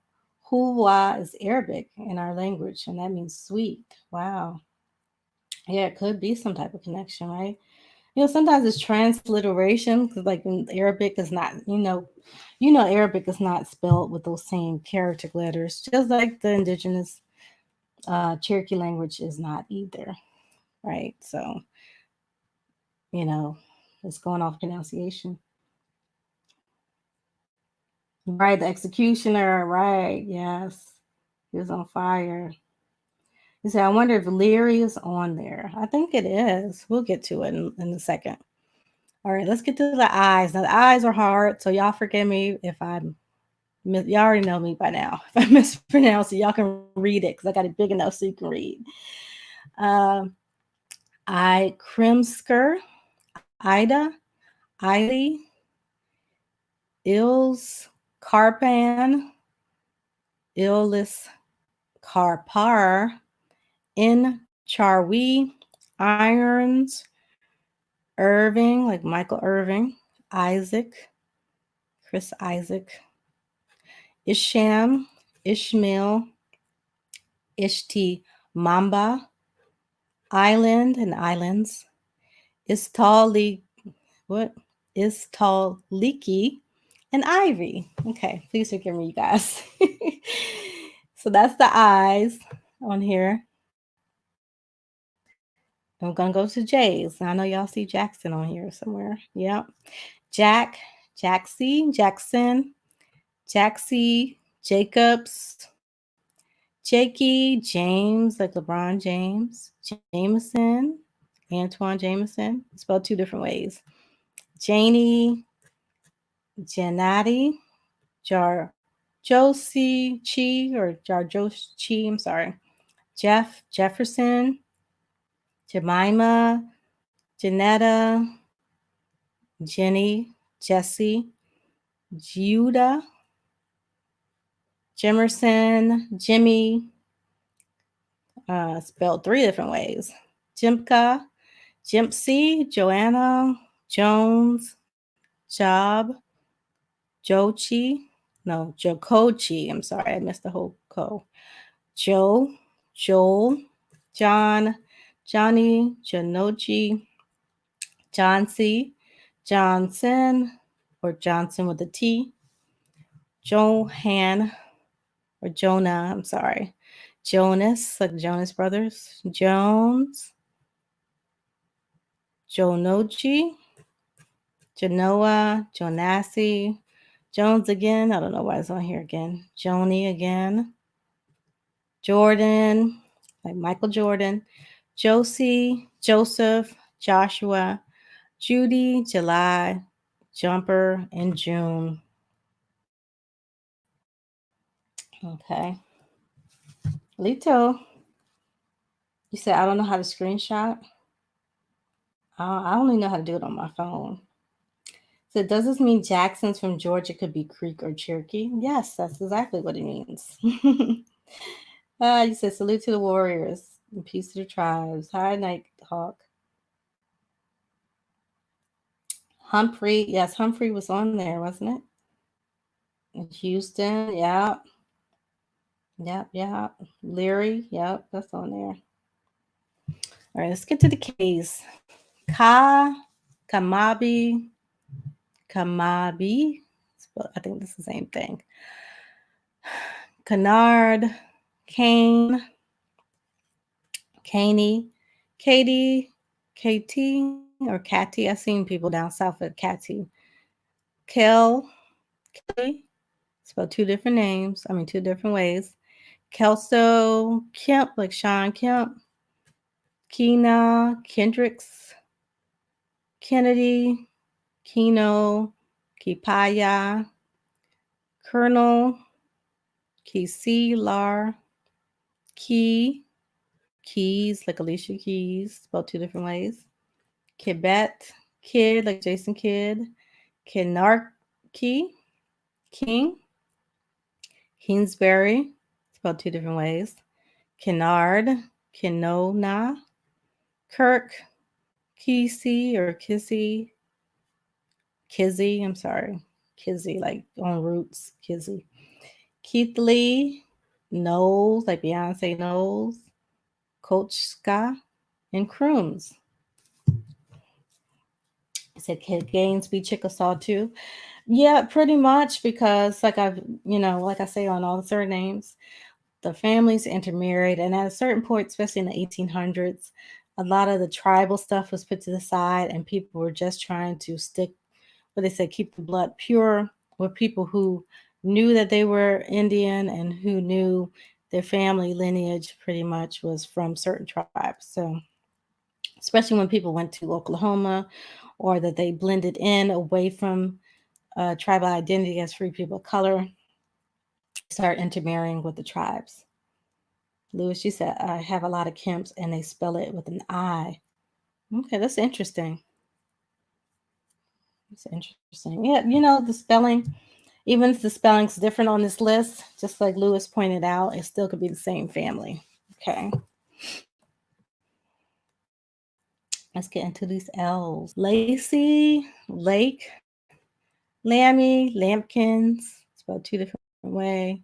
Huwa is Arabic in our language, and that means sweet. Wow. Yeah, it could be some type of connection, right? You know, sometimes it's transliteration because, like, in Arabic is not, Arabic is not spelled with those same character letters, just like the indigenous Cherokee language is not either, right? So, it's going off pronunciation. Right, the executioner, right? Yes, he was on fire. You say, I wonder if Leary is on there. I think it is. We'll get to it in a second. All right, let's get to the eyes. Now, the eyes are hard, so y'all forgive me if y'all already know me by now. If I mispronounce it, y'all can read it because I got it big enough so you can read. I Krimsker, Ida, Eily, Ills, Carpan, Illis, Carpar, In Charwi, Irons, Irving, like Michael Irving, Isaac, Chris Isaac, Isham, Ishmael, Ishti Mamba, Island and Islands, Istali, Leaky, and Ivy. Okay, please forgive me, you guys. So that's the eyes on here. I'm gonna go to J's. I know y'all see Jackson on here somewhere. Yep. Jackson, Jacksy, Jacobs, Jakey, James, like LeBron James. Jameson, Antoine Jameson, spelled two different ways. Janie, Janati, Jar Josie Chi or Jar Josie, I'm sorry. Jefferson, Jemima, Janetta, Jenny, Jesse, Judah, Jimerson, Jimmy, spelled three different ways. Jimka, Jimpsy, Joanna, Jones, Job, Jochi, no, Jokochi. I'm sorry, I missed the whole co. Joe, Joel, John, Johnny, Janochi, John C, Johnson, or Johnson with a T, Johan, or Jonah, I'm sorry, Jonas, like Jonas Brothers, Jones, Jonochi, Genoa, Jonassi, Jones again, I don't know why it's on here again, Joni again, Jordan, like Michael Jordan, Josie, Joseph, Joshua, Judy, July, Jumper, and June. Okay. Lito, you said I don't know how to screenshot. I only know how to do it on my phone. So does this mean Jackson's from Georgia could be Creek or Cherokee? Yes, that's exactly what it means. You said salute to the warriors and peace to the tribes. Hi, Nighthawk. Humphrey, yes, Humphrey was on there, wasn't it? Houston, yeah. Yep. Leary, yep, that's on there. All right, let's get to the case. Kamabi. I think this is the same thing. Kennard, Kane, Caney, Katie, KT, or Catty. I've seen people down south at Catty. Kelly, spelled two different names. Two different ways. Kelso, Kemp, like Sean Kemp. Keena, Kendricks, Kennedy, Keno, Kipaya, Colonel, Kisi, Lar, Key, Keys, like Alicia Keys, spelled two different ways. Kibet, Kid, like Jason Kidd. Kenarchy, King. Kingsbury, spelled two different ways. Kennard, Kenona. Kirk, Kissy or Kizzy, I'm sorry. Kizzy, like on roots, Kizzy. Keith Lee, Knowles, like Beyonce Knowles. Coach Ska, and Crooms. I said Gainesby, Chickasaw too. Yeah, pretty much because like I say on all the surnames, the families intermarried, and at a certain point, especially in the 1800s, a lot of the tribal stuff was put to the side, and people were just trying to stick, what they said, keep the blood pure with people who knew that they were Indian and who knew their family lineage pretty much was from certain tribes. So especially when people went to Oklahoma or that they blended in away from tribal identity as free people of color, start intermarrying with the tribes. Lewis, you said, I have a lot of Kemps and they spell it with an I. Okay, that's interesting. That's interesting. Yeah, the spelling, even if the spelling's different on this list, just like Lewis pointed out, it still could be the same family. Okay. Let's get into these L's. Lacey, Lake, Lammy, Lampkins, spelled two different ways.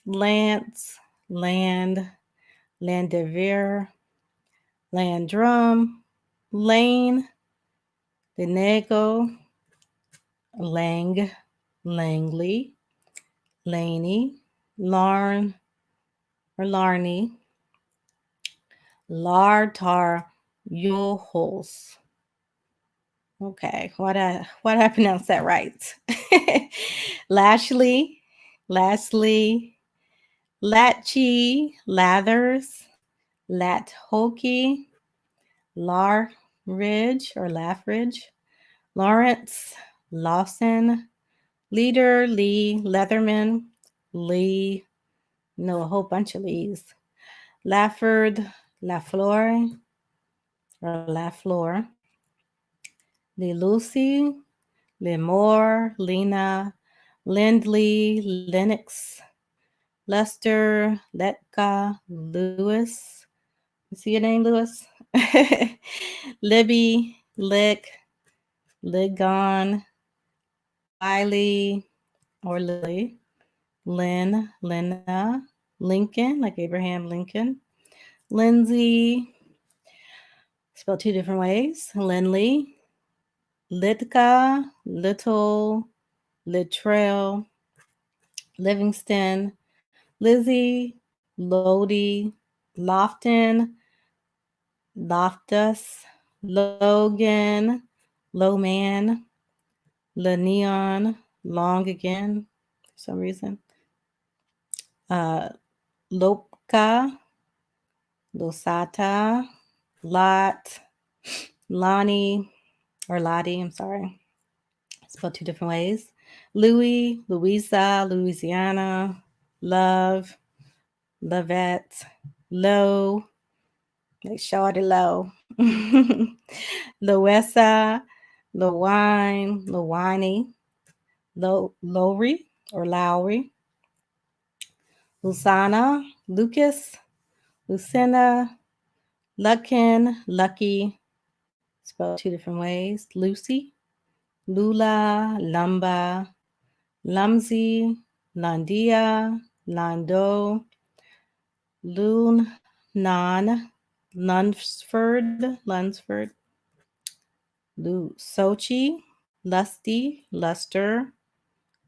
Lance, Land, Landevere, Landrum, Lane, Denego, Lang, Langley, Laney, Larn or Larney, Lartar, Yohols. Okay, what I pronounced that right? Lastly, Latchi, Lathers, Lathoki, Larridge or Laffridge, Lawrence, Lawson, Leader, Lee, Leatherman, Lee, no, a whole bunch of Lees, Lafford, Lafleur, or Lafleur, Lee Lucy, Limore, Lena, Lindley, Lennox, Lester, Letka, Lewis. You see your name, Lewis? Libby, Lick, Ligon, Wiley or Lily, Lynn, Lena, Lincoln, like Abraham Lincoln, Lindsay, spelled two different ways, Lindley, Litka, Little, Littrell, Livingston, Lizzie, Lodi, Lofton, Loftus, Logan, Lowman, Neon, Long again, for some reason. Lopka, Losata, Lot, Lonnie, or Lottie, I'm sorry. Spelled two different ways. Louis, Louisa, Louisiana, Love, Lovette, Low, like Shawty Low, Loessa, Lowine, Lowiney, Lowry or Lowry, Lusana, Lucas, Lucinda, Luckin, Lucky, spelled two different ways. Lucy, Lula, Lumba, Lumsey, Landia, Lando, Loon, Non, Lunsford, Sochi, Lusty, Luster,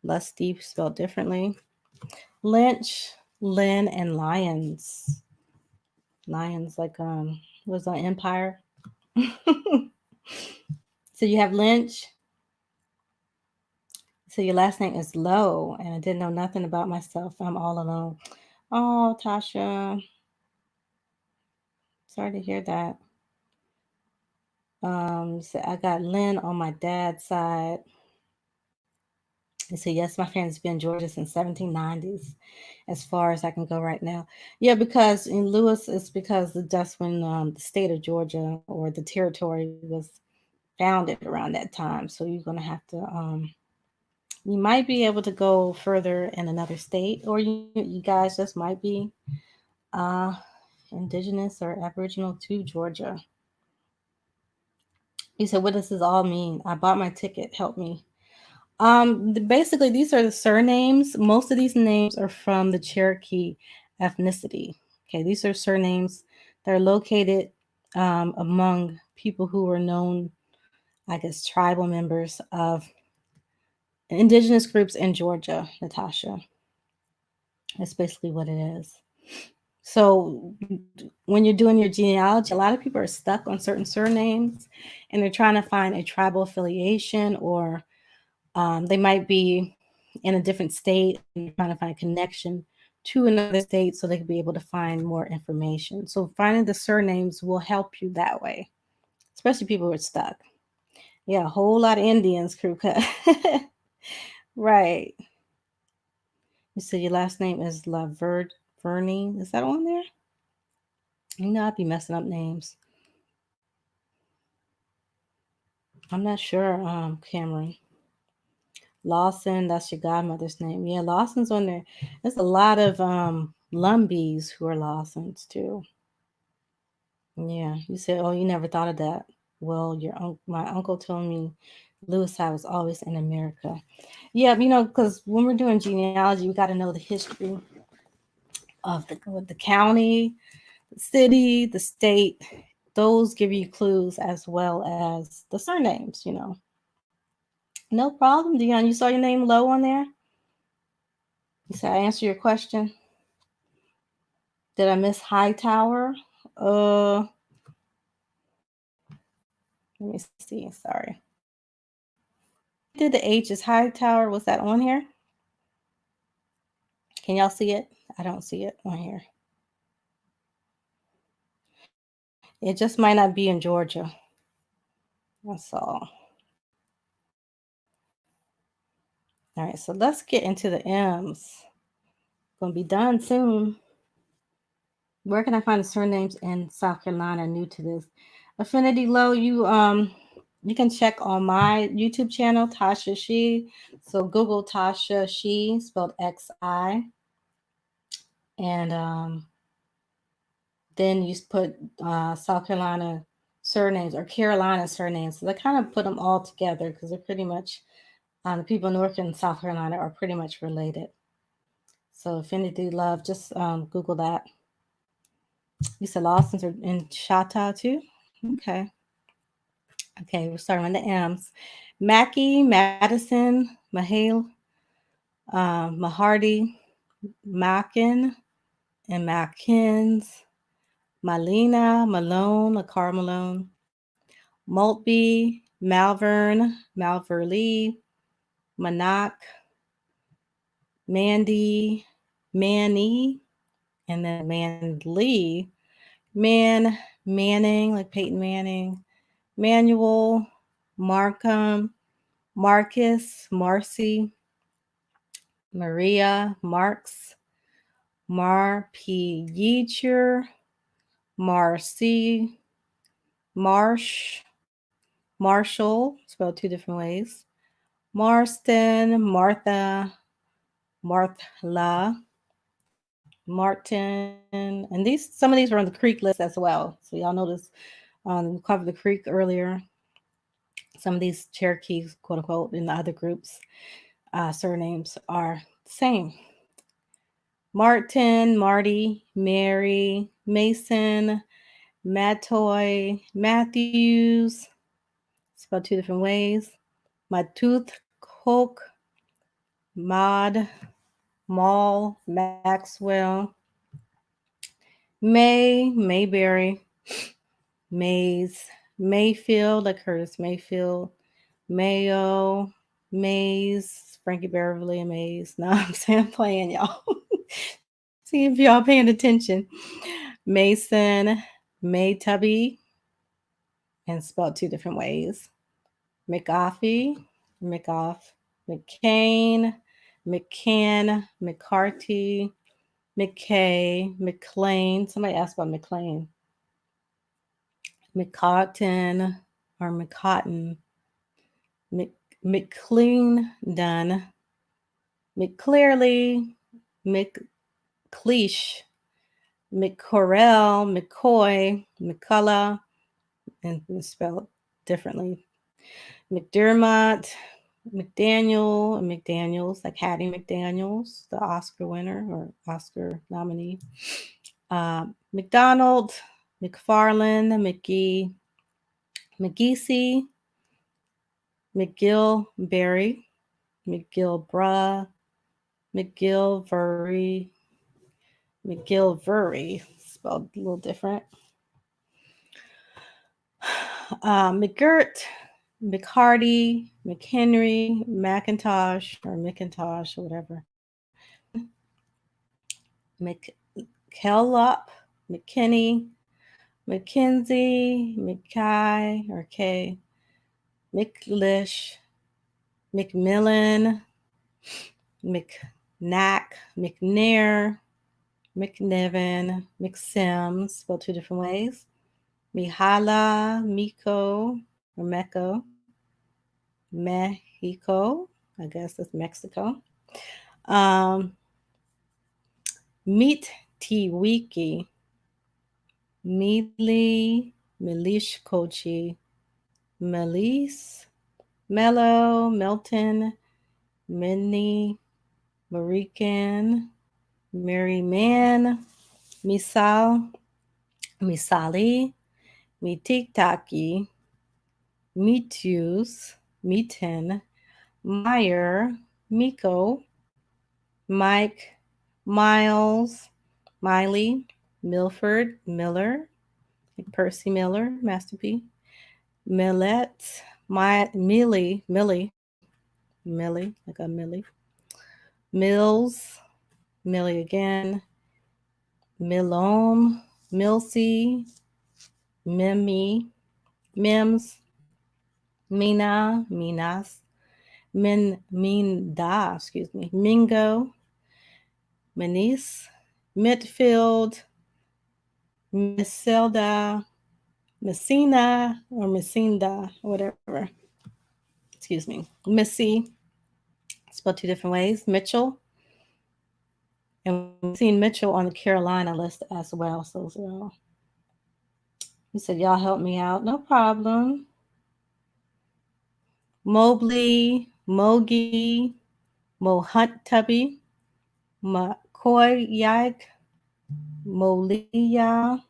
Lusty spelled differently, Lynch, Lynn, and Lions. Lions like was on Empire. So you have Lynch. So your last name is Lowe, and I didn't know nothing about myself. I'm all alone. Oh, Tasha, sorry to hear that. So I got Lynn on my dad's side. And so yes, my family's been in Georgia since 1790s, as far as I can go right now. Yeah, because in Lewis, it's because that's when the state of Georgia or the territory was founded around that time. So you're gonna have to you might be able to go further in another state, or you guys just might be uh, indigenous or aboriginal to Georgia. You said, what does this all mean? I bought my ticket. Help me. Basically, these are the surnames. Most of these names are from the Cherokee ethnicity. Okay, these are surnames that are located among people who were known, I guess, tribal members of indigenous groups in Georgia, Natasha. That's basically what it is. So when you're doing your genealogy, a lot of people are stuck on certain surnames and they're trying to find a tribal affiliation, or they might be in a different state and trying to find a connection to another state so they can be able to find more information. So finding the surnames will help you that way, especially people who are stuck. Yeah, a whole lot of Indians crew cut. Right. You said your last name is Vernie. Is that on there? You know, I'd be messing up names. I'm not sure, Cameron. Lawson, that's your godmother's name. Yeah, Lawson's on there. There's a lot of Lumbies who are Lawsons too. Yeah, you said, oh, you never thought of that. Well, my uncle told me Lewis I was always in America. Yeah, because when we're doing genealogy, we got to know the history of the county, the city, the state. Those give you clues as well as the surnames. No problem, Dion. You saw your name low on there? You said I answer your question. Did I miss Hightower? Let me see. Sorry. Did the H is Hightower? Was that on here? Can y'all see it? I don't see it on here. It just might not be in Georgia. That's all. All right, so let's get into the M's. Gonna be done soon. Where can I find the surnames in South Carolina new to this? Affinity Low, you can check on my YouTube channel, Tasha She. So Google Tasha She, spelled Xi. And then you put South Carolina surnames or Carolina surnames. So they kind of put them all together because they're pretty much, the people in North and South Carolina are pretty much related. So Affinity Love, just Google that. You said Lawson's are in Chateau too? Okay. Okay, we're starting with the M's. Mackie, Madison, Mahale, Mahardy, Mackin, and Mackins, Malina, Malone, Lacar Malone, Maltby, Malvern, Malverly, Manak, Mandy, Manny, and then Manly, Manning, like Peyton Manning, Manuel, Markham, Marcus, Marcy, Maria, Marks, Marpiecher, Marcy, Marsh, Marshall, spelled two different ways, Marston, Martha, Martha, Martin, and some of these are on the Creek list as well. So y'all notice we covered the Creek earlier. Some of these Cherokees, quote unquote, in the other groups, surnames are the same. Martin, Marty, Mary, Mason, Matoy, Matthews, spelled two different ways. Matooth, Coke, Maud, Mall, Maxwell, Mayberry, Mays, Mayfield, like Curtis Mayfield, Mayo, Mays, Frankie Beverly, and Mays. No, I'm saying I'm playing, y'all. See if y'all paying attention. Mason, Maytubby, and spelled two different ways. McAfee, McOff, McCain, McCann, McCarty, McKay, McLean. Somebody asked about McLean. McCotton or McCotton. McLean Dunn. McClearly, McCleish, McCorrell, McCoy, McCullough, and spelled differently. McDermott, McDaniel, and McDaniels, like Hattie McDaniels, the Oscar winner or Oscar nominee. McDonald, McFarland, McGee, McGeesey, McGillberry, McGillbra, McGillvery, spelled a little different. McGirt, McHardy, McHenry, McIntosh, or whatever. McKellop, McKinney, McKenzie, McKay, or K, McLish, McMillan, McNack, McNair, McNiven, McSims, spelled two different ways. Mihala, Miko, or Meco, Mexico, I guess that's Mexico. Meet Tiwiki, Mealy, Milish Kochi, Melise, Mellow, Melton, Minnie, Marican, Merryman, Misali, Mitiktaki, Mitius, Mitten, Meyer, Miko, Mike, Miles, Miley, Milford, Miller, like Percy Miller, Master P, Millet, Millie, like a Millie, Mills, Millie again, Milome, Milsey, Mimi, Mims, Mina, Minas, Minda, Mingo, Manice, Mitfield, Misselda, Messina, or Messinda, whatever. Missy, spelled two different ways. Mitchell, and we've seen Mitchell on the Carolina list as well. So he said, y'all help me out. No problem. Mobley, Mogi, Mohuntubby, McCoy Yike, Molia,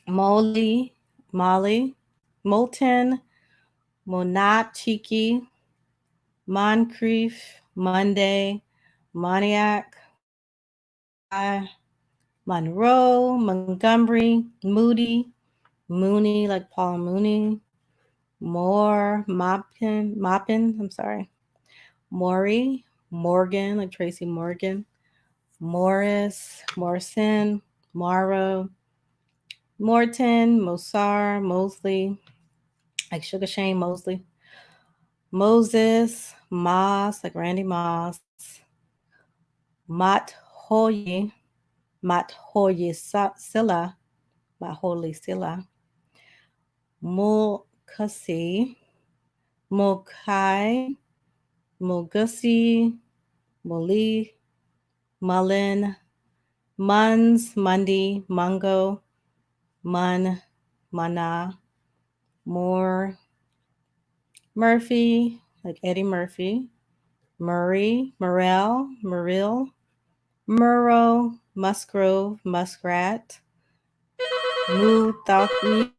Molly, Molly, Molten, Monachiki, Moncrief, Monday, Moniac, Monroe, Montgomery, Moody, Mooney, like Paul Mooney, Moore, Moppin, Maury, Morgan, like Tracy Morgan, Morris, Morrison, Morrow, Morton, Mosar, Mosley, like Sugar Shane Mosley, Moses, Moss, like Randy Moss, Mott Hoye, Silla, Holy Silla, Mulcusy, Mulkai, Mulgusy, Muli, Mullen, Muns, Mundy, Mungo, Mun, Mana, Moore, Murphy, like Eddie Murphy, Murray, Murrell, Murill, Murrow, Musgrove, Muskrat, Moo, Thoughty,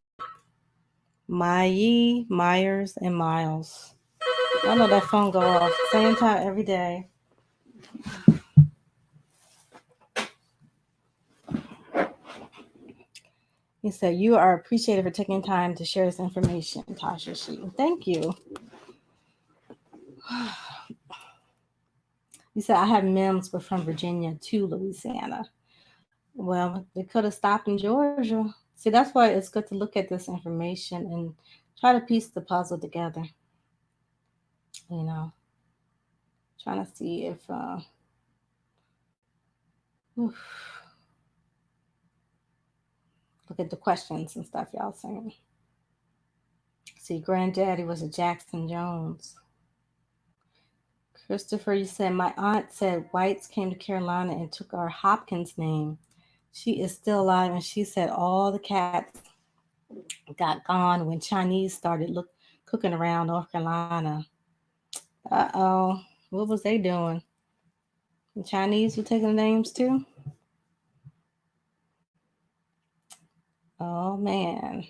Mayi, Myers, and Miles. I know that phone go off same time every day. He said, you are appreciated for taking time to share this information, Tasha She. Thank you. You said, I have Mims, but from Virginia to Louisiana. Well, they could have stopped in Georgia. See, that's why it's good to look at this information and try to piece the puzzle together. You know, trying to see if, look at the questions and stuff y'all saying. See, granddaddy was a Jackson Jones. Christopher, you said, my aunt said whites came to Carolina and took our Hopkins name. She is still alive, and she said all the cats got gone when Chinese started cooking around North Carolina. Uh-oh. What was they doing? The Chinese were taking the names too? Oh, man.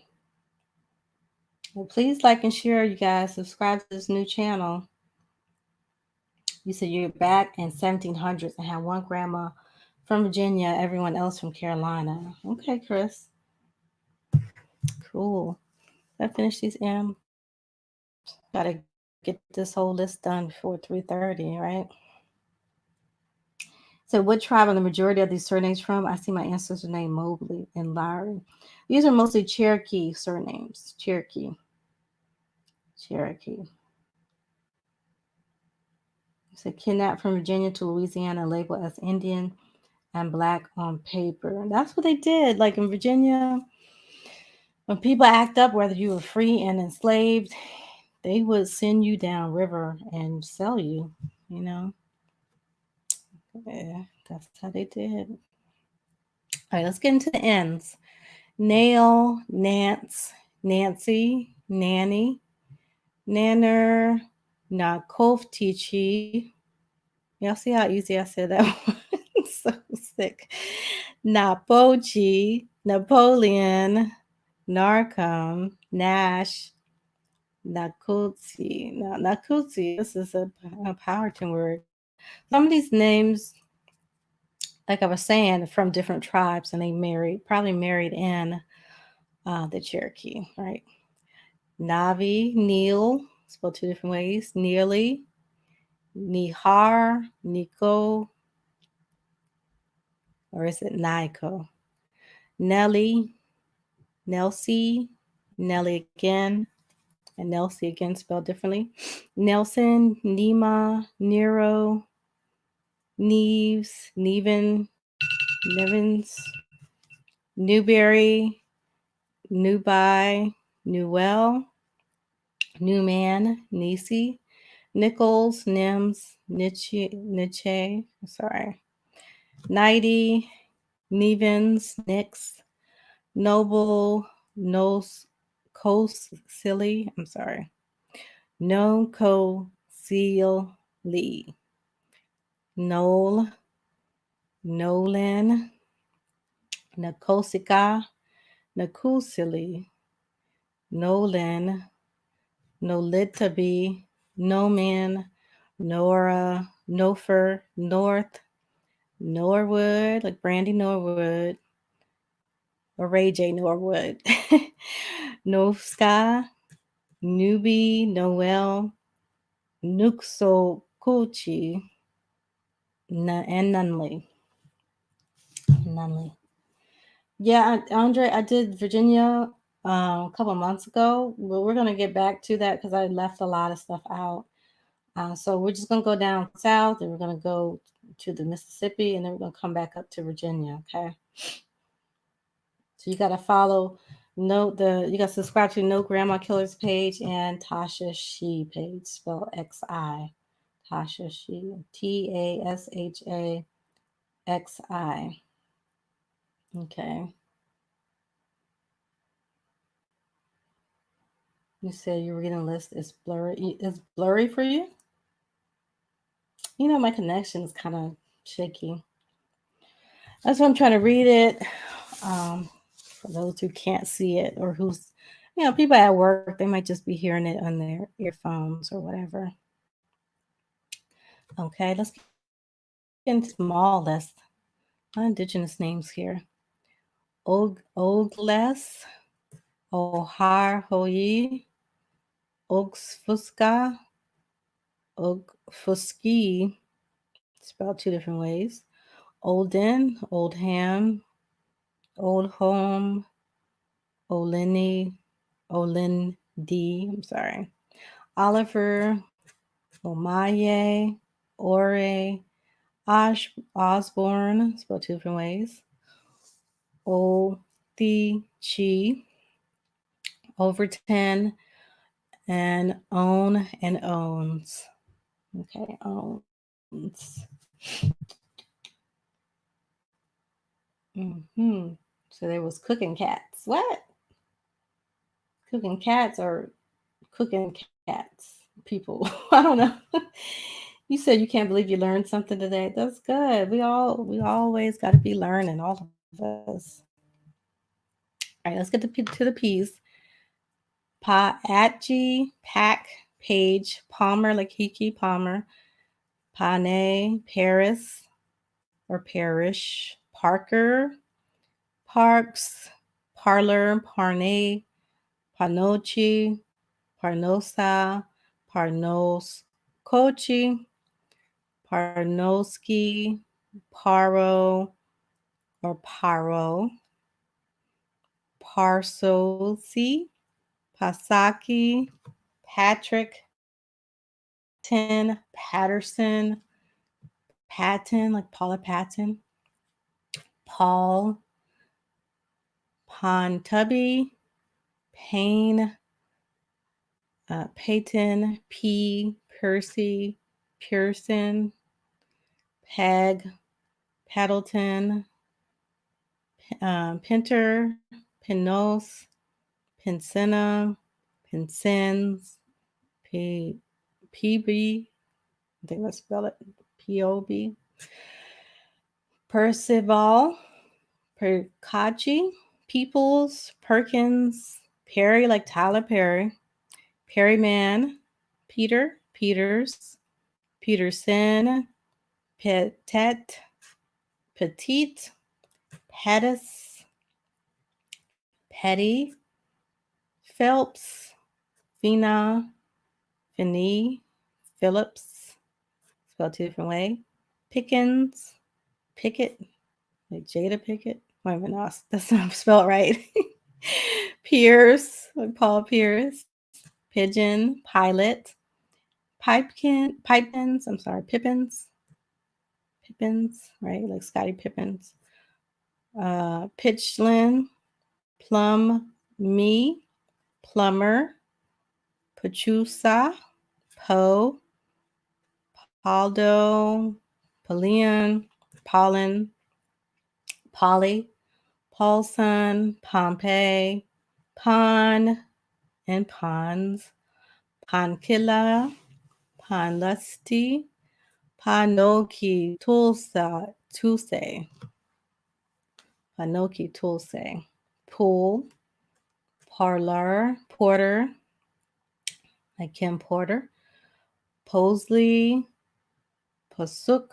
Well, please like and share, you guys. Subscribe to this new channel. You said you're back in 1700s and have one grandma from Virginia, everyone else from Carolina. Okay, Chris. Cool. I finished these Gotta get this whole list done before 3:30, right? So what tribe are the majority of these surnames from? I see my ancestor name Mobley and Lowry. These are mostly Cherokee surnames. Cherokee. So kidnapped from Virginia to Louisiana, labeled as Indian and Black on paper. And that's what they did. Like in Virginia, when people act up, whether you were free and enslaved, they would send you downriver and sell you, you know. Yeah, that's how they did. All right, let's get into the ends. Nail, Nance, Nancy, Nanny, Nanner, Nakovtichi. Y'all see how easy I said that one? So sick. Napochi, Napoleon, Narcom, Nash, Nakutsi. Now, Nakutsi, this is a Powhatan word. Some of these names, like I was saying, from different tribes, and they probably married in the Cherokee, right? Navi, Neil, spelled two different ways. Nearly, Nihar, Nico, or is it Nico? Nelly, Nelsie, Nelly again, and Nelsie again spelled differently. Nelson, Nima, Nero, Neves, Neven, Nevins, Newberry, Newby, Newell, Newman, Nisi, Nichols, Nims, Nietzsche, sorry, Nighty, Nevins, Nix, Noble, Nos, Silly, I'm sorry, No Seal Lee, Noel, Nolan, Nakosika, Nakusili, Nolan, Nolitaby, Noman, Nora, Nofer, North, Norwood, like Brandy Norwood, or Ray J Norwood, Novska, Newbie, Noel, Nuxo Kuchi, and Nunley. Nunley. Yeah, Andre, I did Virginia a couple months ago. But we're going to get back to that because I left a lot of stuff out. So we're just going to go down south and we're going to go to the Mississippi and then we're going to come back up to Virginia. Okay. So you got to follow, you got to subscribe to No Grandma Killers page and Tasha She page, spelled XI. Tasha She, TASHAXI. Okay. You said your reading list is blurry. It's blurry for you? You know, my connection is kind of shaky. That's why I'm trying to read it. For those who can't see it or who's, people at work, they might just be hearing it on their earphones or whatever. Okay, let's get into small list. Indigenous names here. Ogles, Ohar Hoyi, Ogsfuska, Ogfuski, spelled two different ways. Olden, Oldham, Old Home, Olini, Olindi, I'm sorry. Oliver, Omaye, Ore, Osborne, spelled two different ways. Otichi, Overton, and Own and Owns. Okay, Owns. So there was cooking cats. What? Cooking cats or cooking cats? People. I don't know. You said you can't believe you learned something today. That's good. We always got to be learning, all of us. All right, let's get to the P's. Paatji, Pack, Page, Palmer, like Kiki Palmer, Pane, Paris, or Parish, Parker, Parks, Parlor, Parnay, Panochi, Parnosa, Parnos, Kochi, Parnoski, Paro, or Paro, Parsosi, Pasaki, Patrick, Patterson, Patton, like Paula Patton, Paul, Pontubby, Payne, Peyton, P, Percy, Pearson, Peg, Paddleton, Pinter, Pinos, Pincina, Pincins, PB, I think let's spell it POB, Percival, Percachi, Peoples, Perkins, Perry, like Tyler Perry, Perryman, Peter, Peters, Peterson, Petite, Pettis, Petty, Phelps, Vina, Finney, Phillips, spelled two different ways. Pickens, Pickett, like Jada Pickett. Wait a minute, no, that's not spelled right. Pierce, like Paul Pierce. Pigeon, Pilot. Pipins, I'm sorry, Pippins, right? Like Scotty Pippins. Pitchlyn, Plum, Me, Plumber, Pachusa, Poe, Paldo, Paulian, Pollen, Polly, Paulson, Pompey, Pon, and Pons, Ponkilla, Ponlusty, Panoki, Tulse, Panoki, Tulse, Pool, Parlor, Porter, like Kim Porter, Posley, Pasuk,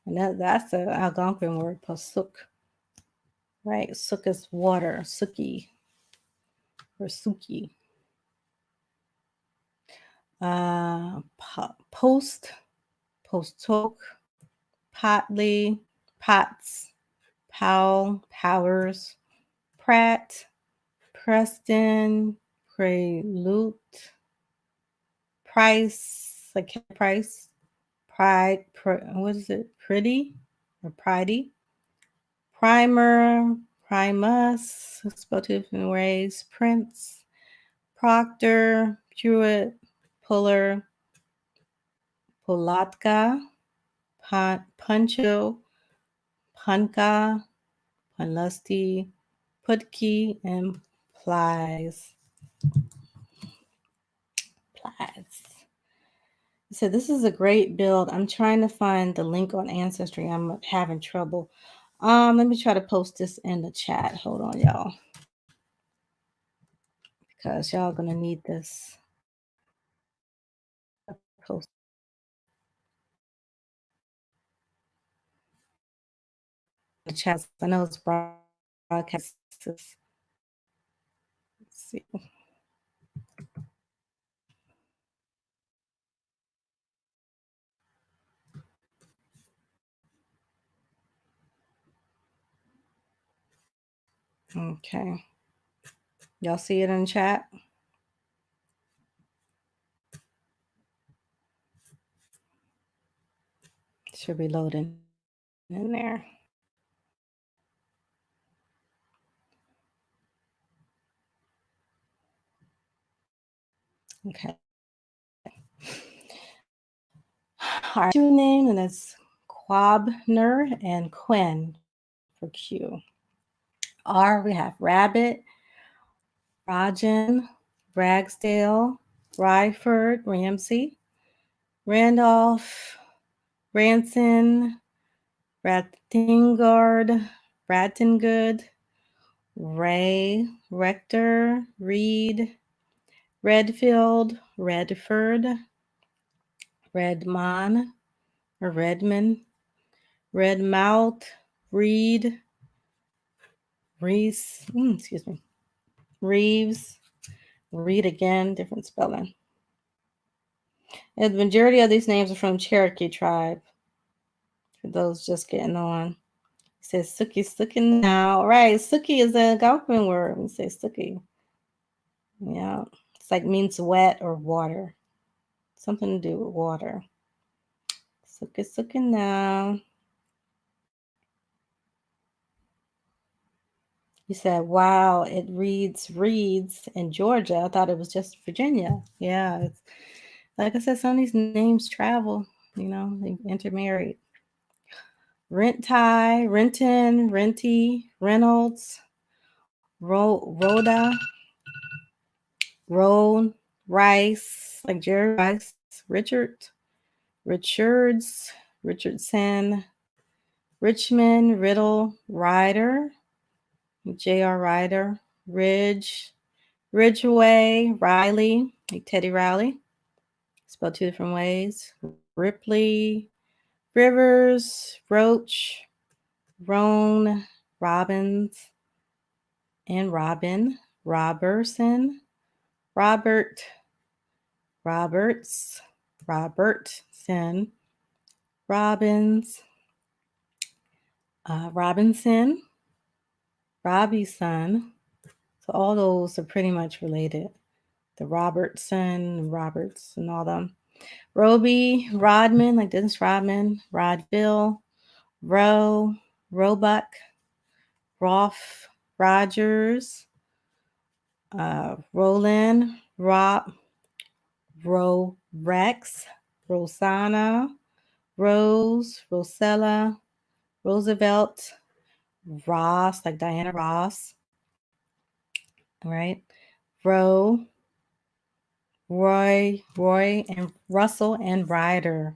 and that's an Algonquin word, Pasuk, right? Suk is water, Suki, or Suki. Post, Postok, Potley, Potts, Powell, Powers, Pratt, Preston, Prelude, Price, like Price, Pride, what is it? Pretty or Pridey? Primer, Primus, spelled two different ways. Prince, Proctor, Pruitt, Puller, Polatka, Puncho, Punka, Punlusty, Putki, and Plies. So this is a great build. I'm trying to find the link on Ancestry. I'm having trouble. Let me try to post this in the chat. Hold on, y'all. Because y'all gonna need this. Post. The chat. I know it's broadcast. Let's see. Okay. Y'all see it in the chat? Should be loading in there. Okay. Our two name, and it's Quabner and Quinn for Q. R, we have Rabbit, Rajan, Ragsdale, Ryford, Ramsey, Randolph, Ranson, Ratingard, Rattengood, Ray, Rector, Reed, Redfield, Redford, Redmon, or Redmond, Redmouth, Reed, Reese, Reeves, Reed again, different spelling. And the majority of these names are from Cherokee tribe. For those just getting on. It says Suki now. Right, Suki is an Algonquin word. We say Suki. Yeah. It's like means wet or water. Something to do with water. Suki now. You said, wow, it reads in Georgia. I thought it was just Virginia. Yeah, it's like I said, some of these names travel, they intermarried. Rentai, Renton, Renty, Reynolds, Rhoda, Roan, Rice, like Jerry Rice, Richards, Richardson, Richmond, Riddle, Ryder, J.R. Ryder, Ridgeway, Riley, like Teddy Riley, spelled two different ways. Ripley, Rivers, Roach, Roan, Robbins, and Robin, Robertson, Robertson, Robbins, Robinson, Robinson. So all those are pretty much related. The Robertson, Roberts, and all them. Roby, Rodman, like Dennis Rodman, Rodville, Rowe, Roebuck, Roth, Rogers, Roland, Rob, Rex, Rosanna, Rose, Rosella, Roosevelt, Ross, like Diana Ross, right? Roe, Roy, and Russell, and Ryder.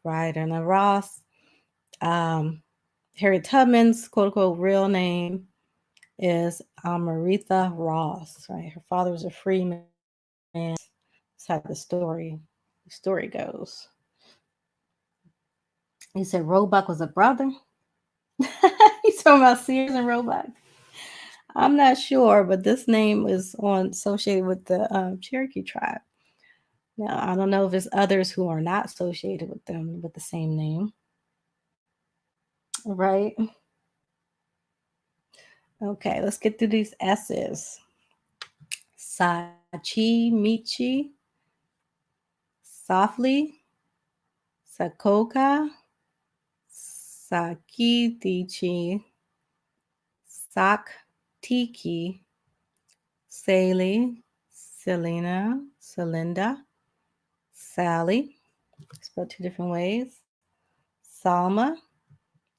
Ryder. And Ross, Harriet Tubman's quote unquote real name is Maritha Ross, right? Her father was a free man. That's how the story goes. You said Roebuck was a brother? You talking about Sears and Roebuck? I'm not sure, but this name is associated with the Cherokee tribe. Now, I don't know if there's others who are not associated with them with the same name. Right? Okay, let's get through these S's. Sachi, Michi, Softly, Sakoka, Sakitichi, Sak, Tiki, Sally, Selena, Celinda, Sally, spelled two different ways. Salma,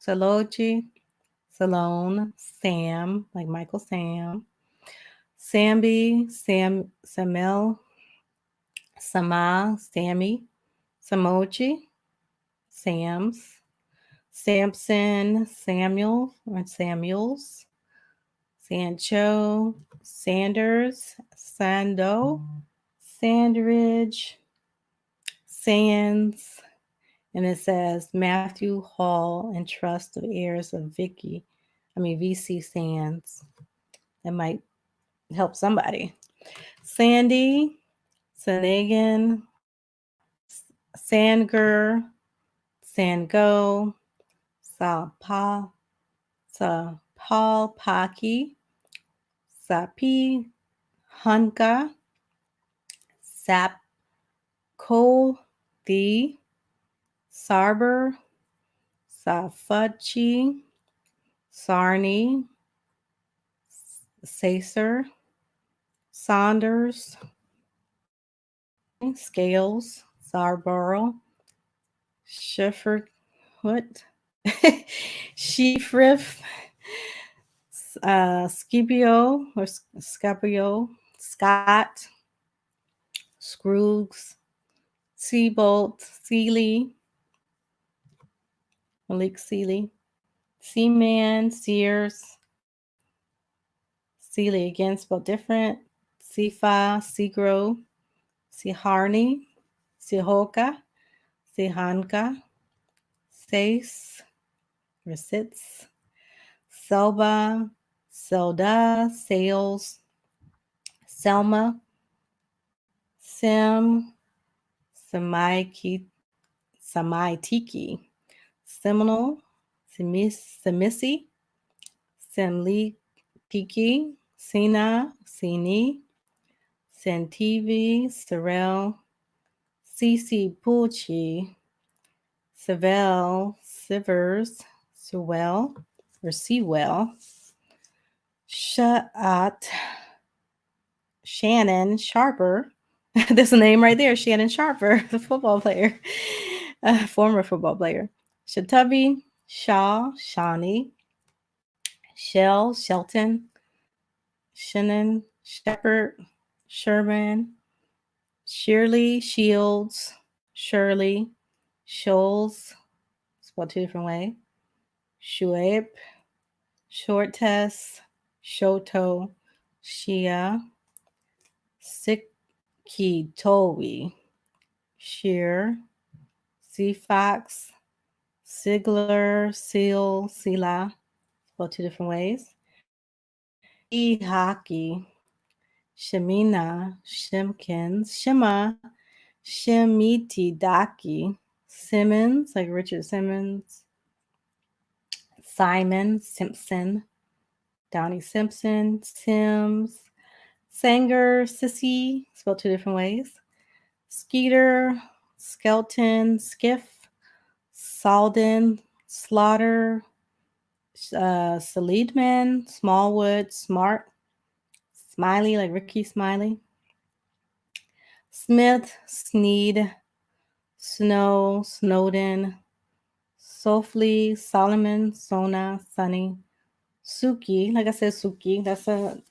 Salochi, Salone, Sam, like Michael Sam, Samby, Samel, Sama, Sammy, Samochi, Sam's, Samson, Samuel, or Samuels, Sancho, Sanders, Sando, Sandridge, Sands, and it says Matthew Hall and Trust of Heirs of VC Sands. That might help somebody. Sandy, Sanagan, Sanger, Sango, Paul Paki, Sapi, Hunka, Sap, the Sarber, Safachi, Sarni, Sacer, Saunders, Scales, Sarborough, Shefford, what? Sheafriff, Scipio or Scapio, Scott, Scroogs, Seabolt, Sealy, Malik Sealy, Seaman, Sears, Sealy again spelled different, Sifa, Seagrow, Siharni, Sihoka, Sihanka, Sace, or Sits, Selba, Selda, Sales, Selma, Sim, Samaitiki, Seminole, Semisi, Semli Piki, Sina, Sini, Santivi, Sorel, Cici Pulci, Seville, Sivers, Sewell, or Sewell, Sha'at, Shannon Sharper. There's a name right there, Shannon Sharper, the football player, former football player. Shatabi, Shaw, Shawnee, Shell, Shelton, Shannon, Shepherd, Sherman, Shirley, Shields, Shirley, Shoals, spelled two different ways. Shuaib, Short Test, Shoto, Shia, Sikitowi, Shear, Seafox, Sigler, Seal, Sila, spelled two different ways. Hockey, Shemina, Shimkins, Shema, Shemitidaki, Simmons, like Richard Simmons. Simon, Simpson, Donnie Simpson, Sims, Sanger, Sissy, spelled two different ways. Skeeter, Skelton, Skiff, Salden, Slaughter, Salidman, Smallwood, Smart, Smiley, like Ricky Smiley, Smith, Sneed, Snow, Snowden, Sofley, Solomon, Sona, Sunny, Suki, like I said, Suki, that's a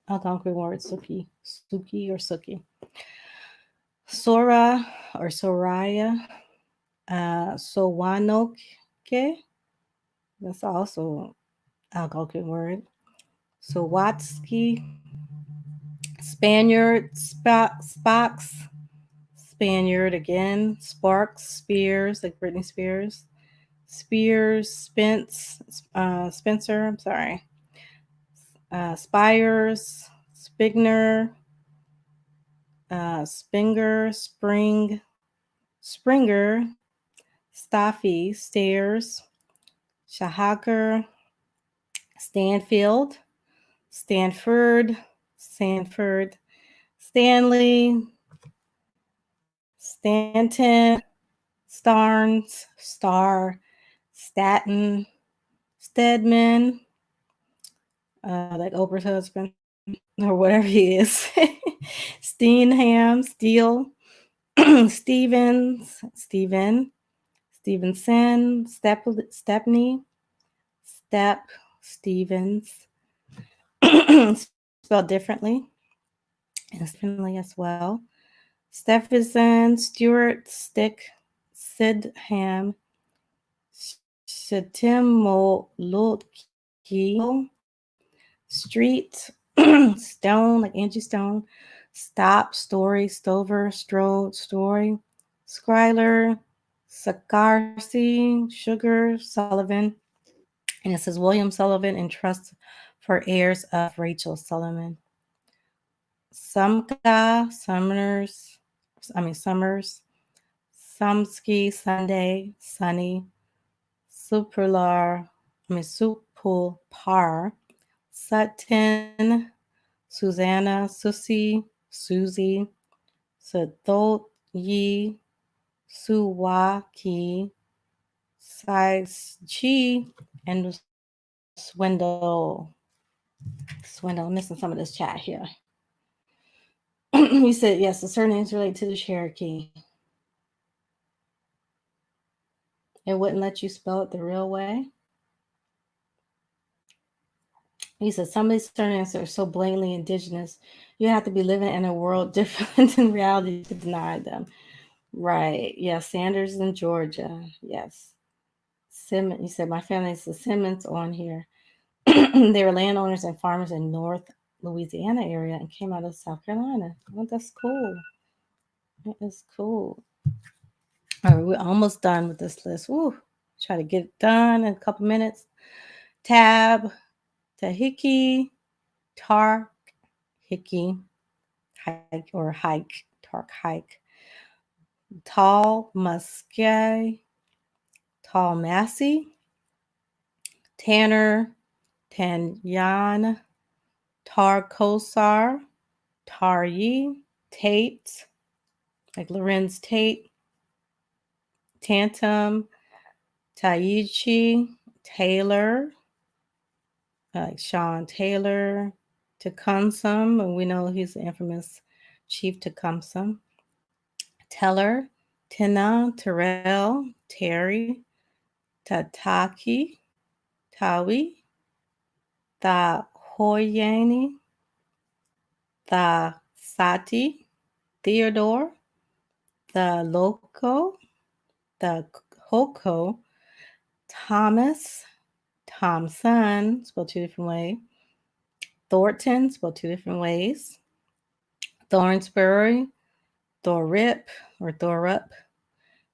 Algonquin word, Suki, Suki or Suki. Sora or Soraya, Sowanoke, that's also Algonquin word. Sawatsky, Spaniard, Spox, Spaniard again, Sparks, Spears, like Britney Spears, Spears, Spencer, I'm sorry, Spires, Spigner, Spinger, Springer, Staffy, Stairs, Shahaker, Stanfield, Stanford, Stanley, Stanton, Starnes, Star, Staten, Stedman, like Oprah's husband, or whatever he is. Steenham, Steele, Stevens, Stevenson, Stepney, Stevens, spelled differently, and differently as well. Stephenson, Stewart, Stick, Sidham, Shatimolotki, Street, Stone, like Angie Stone, Stop, Story, Stover, Strode, Story, Schuyler, Sakarsi, Sugar, Sullivan. And it says William Sullivan and Trust for heirs of Rachel Sullivan. Summers, Sumsky, Sunday, Sunny, Supulpar, Sutton, Susanna, Susie, Sathoyi, Suwaki, Chi, and Swindle. I'm missing some of this chat here. He said, yes, the surnames relate to the Cherokee. It wouldn't let you spell it the real way. He said, some of these surnames are so blatantly indigenous, you have to be living in a world different in reality to deny them. Right. Yeah, Sanders in Georgia. Yes. Simmons, you said, my family is the Simmons on here. They were landowners and farmers in North Louisiana area and came out of South Carolina. Well, that's cool. That is cool. All right, we're almost done with this list. Woo. Try to get it done in a couple minutes. Tab, Tahiki, Tark, Hickey, hike or hike, Tark hike. Tall, Muskie, Tall Massey, Tanner, Tanyan, Tar Kosar, Taryi, Tate, like Lorenz Tate, Tantum, Taichi, Taylor, like Sean Taylor, Tecumseh, and we know he's the infamous Chief Tecumseh, Teller, Tina, Terrell, Terry, Tataki, Tawi, the Hoyani, the Sati, Theodore, the Loco, the Hoko, Thomas, Thompson, spelled two different ways, Thornton, spelled two different ways, Thornsbury, Thorip or Thorup,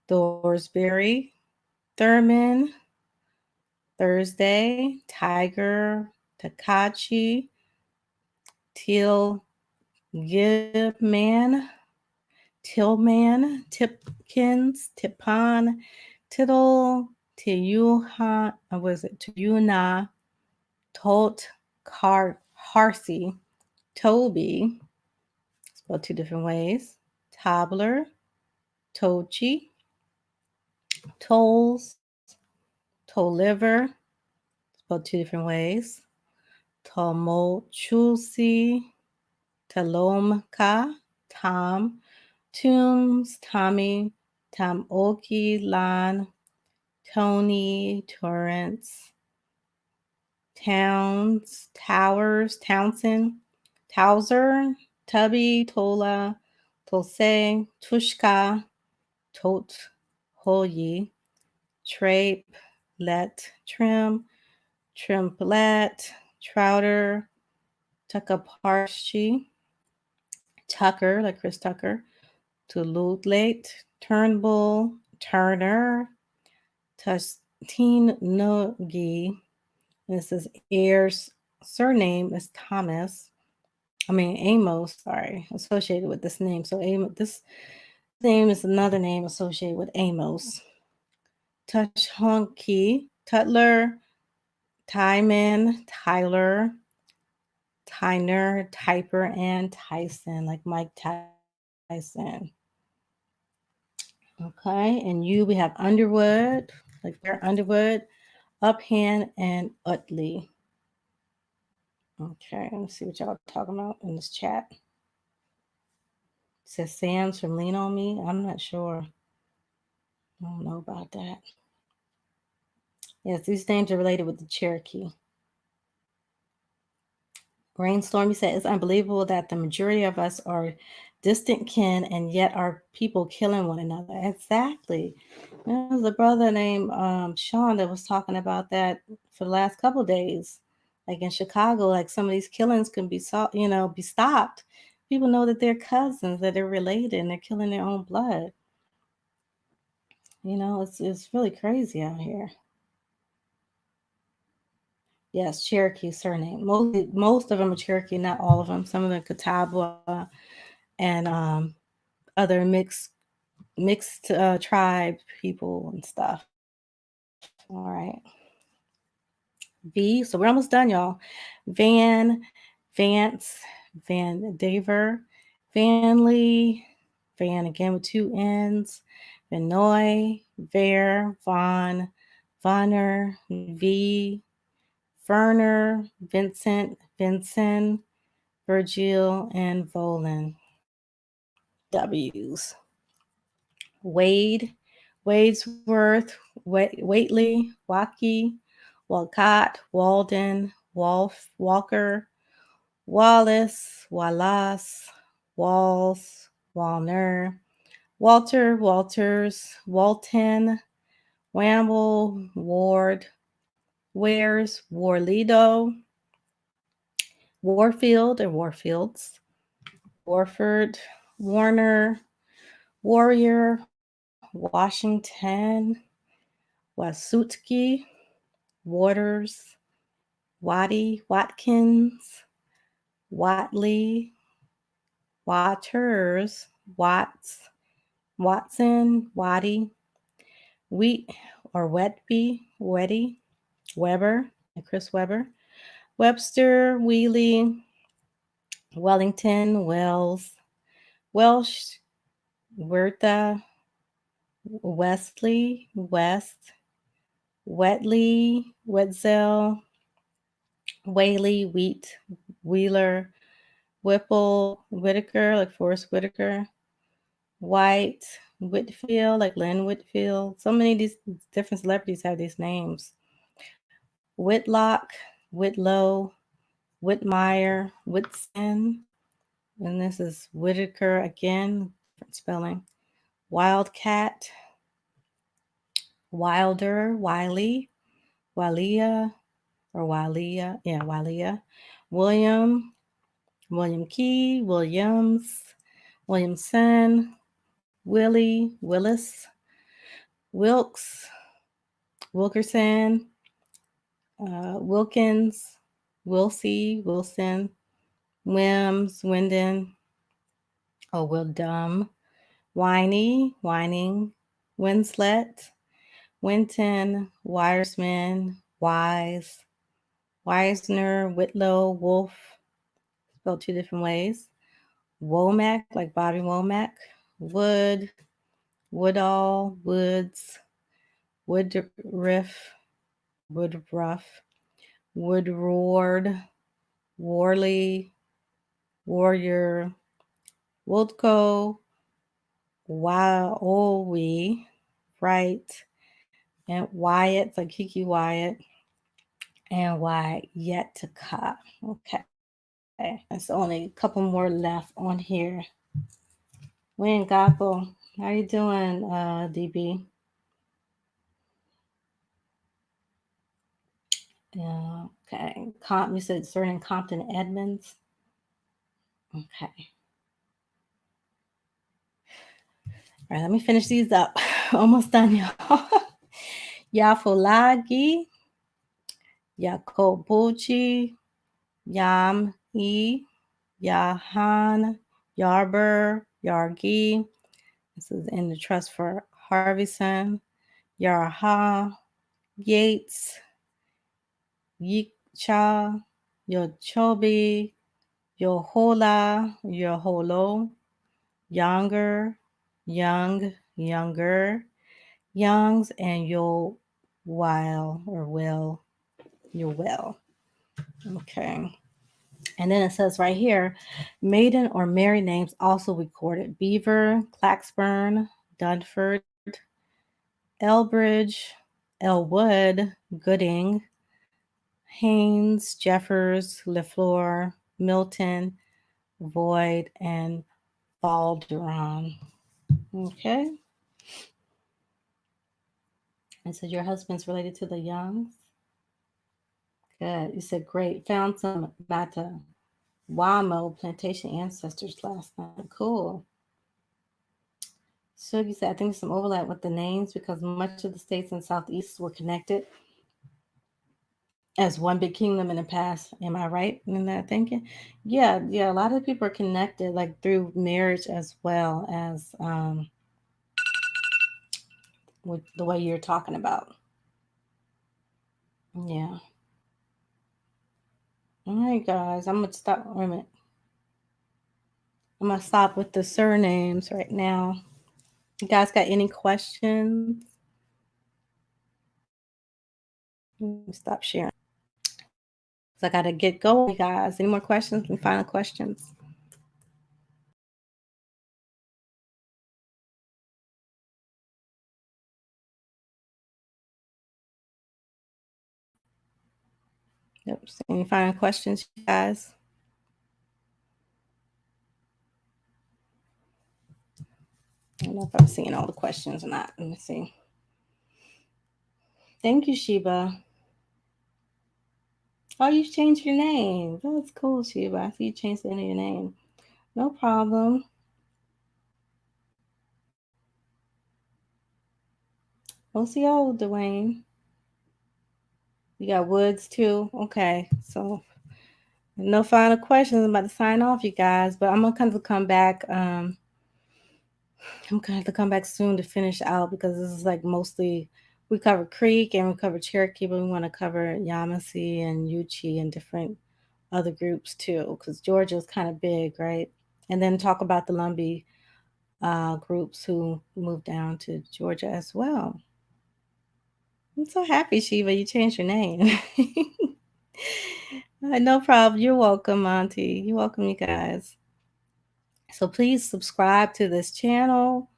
Thorsbury, Thurman, Thursday, Tiger, Takachi, Teal Gibman, Tillman, Tipkins, Tipan, Tittle, Tiyuha, was it Tuyuna, Tolt, Harsey, Toby, spelled two different ways, Tobbler, Tochi, Tolls, Tolliver, spelled two different ways, Tomolchusi, Talomka, Tom, Tombs, Tommy, Tamoki, Lan, Tony, Torrance, Towns, Towers, Townsend, Towser, Tubby, Tola, Tolse, Tushka, Tot, Hoyi, Trape, Let, Trim, Trimplet, Trouter, Tuckaparshi, Tucker, like Chris Tucker, Tululate, Turnbull, Turner, Tusteen Nogi. This is Ayer's surname is Amos, associated with this name. So this name is another name associated with Amos. Tushonki, Tutler, Tyman, Tyler, Tyner, Typer, and Tyson, like Mike Tyson. Okay, and we have Underwood, like Bear Underwood, Uphand, and Utley. Okay, let me see what y'all talking about in this chat. It says Sam's from Lean On Me. I'm not sure. I don't know about that. Yes, these names are related with the Cherokee. Rainstorm, you said, it's unbelievable that the majority of us are distant kin and yet are people killing one another. Exactly. There was a brother named Sean that was talking about that for the last couple of days. Like in Chicago, like some of these killings can be be stopped. People know that they're cousins, that they're related, and they're killing their own blood. It's really crazy out here. Yes, Cherokee surname. Most of them are Cherokee, not all of them. Some of them Catawba and other mixed tribe people and stuff. All right. V. So we're almost done, y'all. Van, Vance, Van Daver, Vanley, Van again with two N's, Vanoy, Ver, Von, Vonner, V, Verner, Vincent, Vincent, Virgil, and Volan. W's. Wade, Wadesworth, Waitley, Waukee, Walcott, Walden, Walker, Wallace, Wallace, Walls, Walner, Walter, Walters, Walton, Wamble, Ward, Wares, Warlido, Warfield or Warfields, Warford, Warner, Warrior, Washington, Wasutski, Waters, Waddy, Watkins, Watley, Waters, Watts, Watson, Waddy, Wheat or Wetby, Weddy, Weber, Chris Weber, Webster, Wheelie, Wellington, Wells, Welsh, Wertha, Wesley, West, Wetley, Wetzel, Whaley, Wheat, Wheeler, Whipple, Whitaker, like Forrest Whitaker, White, Whitfield, like Lynn Whitfield. So many of these different celebrities have these names. Whitlock, Whitlow, Whitmire, Whitson, and this is Whitaker again, different spelling. Wildcat, Wilder, Wiley, Walia, or Walia, Walia, William, William Key, Williams, Williamson, Willie, Willis, Wilkes, Wilkerson, Wilkins, Wilsey, Wilson, Wims, Wyndon, Wildum, Winey, Whining, Winslet, Winton, Wiresman, Wise, Wisner, Whitlow, Wolf, spelled two different ways. Womack, like Bobby Womack, Wood, Woodall, Woods, Woodruff, Woodward, Warley, Warrior, Woldco, Wyowie, Wright, and Wyatt, like Kiki Wyatt, and Wyatka. Okay. There's only a couple more left on here. Win Gapo. How you doing, DB? Yeah, okay. You said Certain Compton Edmonds. Okay. All right, let me finish these up. Almost done, y'all. Yafolagi, Yakobuchi, Yam E, Yahan, Yarber, Yargi. This is in the trust for Harveyson. Yarha, Yates, Yikcha, Yochobi, Yohola, Yoholo, Younger, Young, Younger, Youngs, and Yo While or Will, You're well. Okay. And then it says right here, maiden or married names also recorded: Beaver, Claxburn, Dunford, Elbridge, Elwood, Gooding, Haynes, Jeffers, LeFleur, Milton, Void, and Balderon. Okay. And so your husband's related to the Youngs? Good. You said great. Found some Mata Wamo plantation ancestors last night. Cool. So you said, I think there's some overlap with the names because much of the states in Southeast were connected as one big kingdom in the past. Am I right in that thinking? Yeah. A lot of people are connected like through marriage as well as with the way you're talking about. Yeah. All right, guys. I'm gonna stop. Wait a minute. I'm gonna stop with the surnames right now. You guys got any questions? Let me stop sharing. So I gotta get going, guys. Any more questions? Any final questions? Yep. So any final questions, you guys? I don't know if I'm seeing all the questions or not. Let me see. Thank you, Sheba. Oh, you changed your name. That's cool, Sheba. I see you changed the end of your name. No problem. OCO, Dwayne. You got Woods too. Okay. So no final questions. I'm about to sign off, you guys. But I'm gonna kind of come back. I'm gonna have to come back soon to finish out because this is like mostly we cover Creek and we cover Cherokee, but we want to cover Yamasee and Yuchi and different other groups too, because Georgia is kind of big, right? And then talk about the Lumbee groups who moved down to Georgia as well. I'm so happy, Shiva, you changed your name. No problem. You're welcome, Auntie. You're welcome, you guys. So please subscribe to this channel,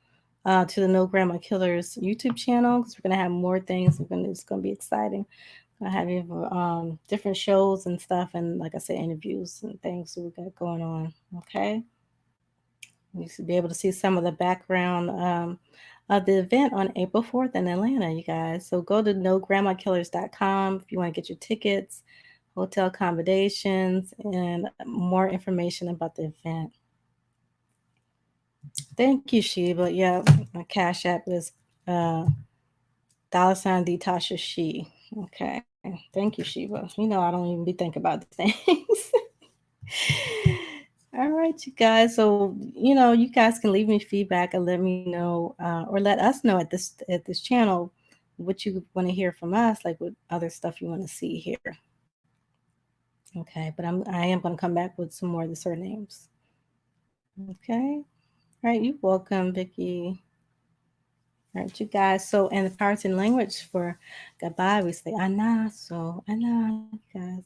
to the No Grandma Killers YouTube channel, because we're gonna have more things. It's gonna be exciting. I have different shows and stuff, and like I said, interviews and things that we got going on. Okay, you should be able to see some of the background of the event on April 4th in Atlanta, you guys. So go to nograndmakillers.com if you want to get your tickets, hotel accommodations, and more information about the event. Thank you, Sheba. Yeah, my Cash App is $sign Tasha She. Okay. Thank you, Sheba. You know I don't even be thinking about these things. All right, you guys. So you guys can leave me feedback and let me know, or let us know at this channel what you want to hear from us, like what other stuff you want to see here. Okay, but I am going to come back with some more of the surnames. Okay. All right, you're welcome, Vicky. All right, you guys. So, in the Powhatan language for goodbye, we say ana. So, ana, you guys.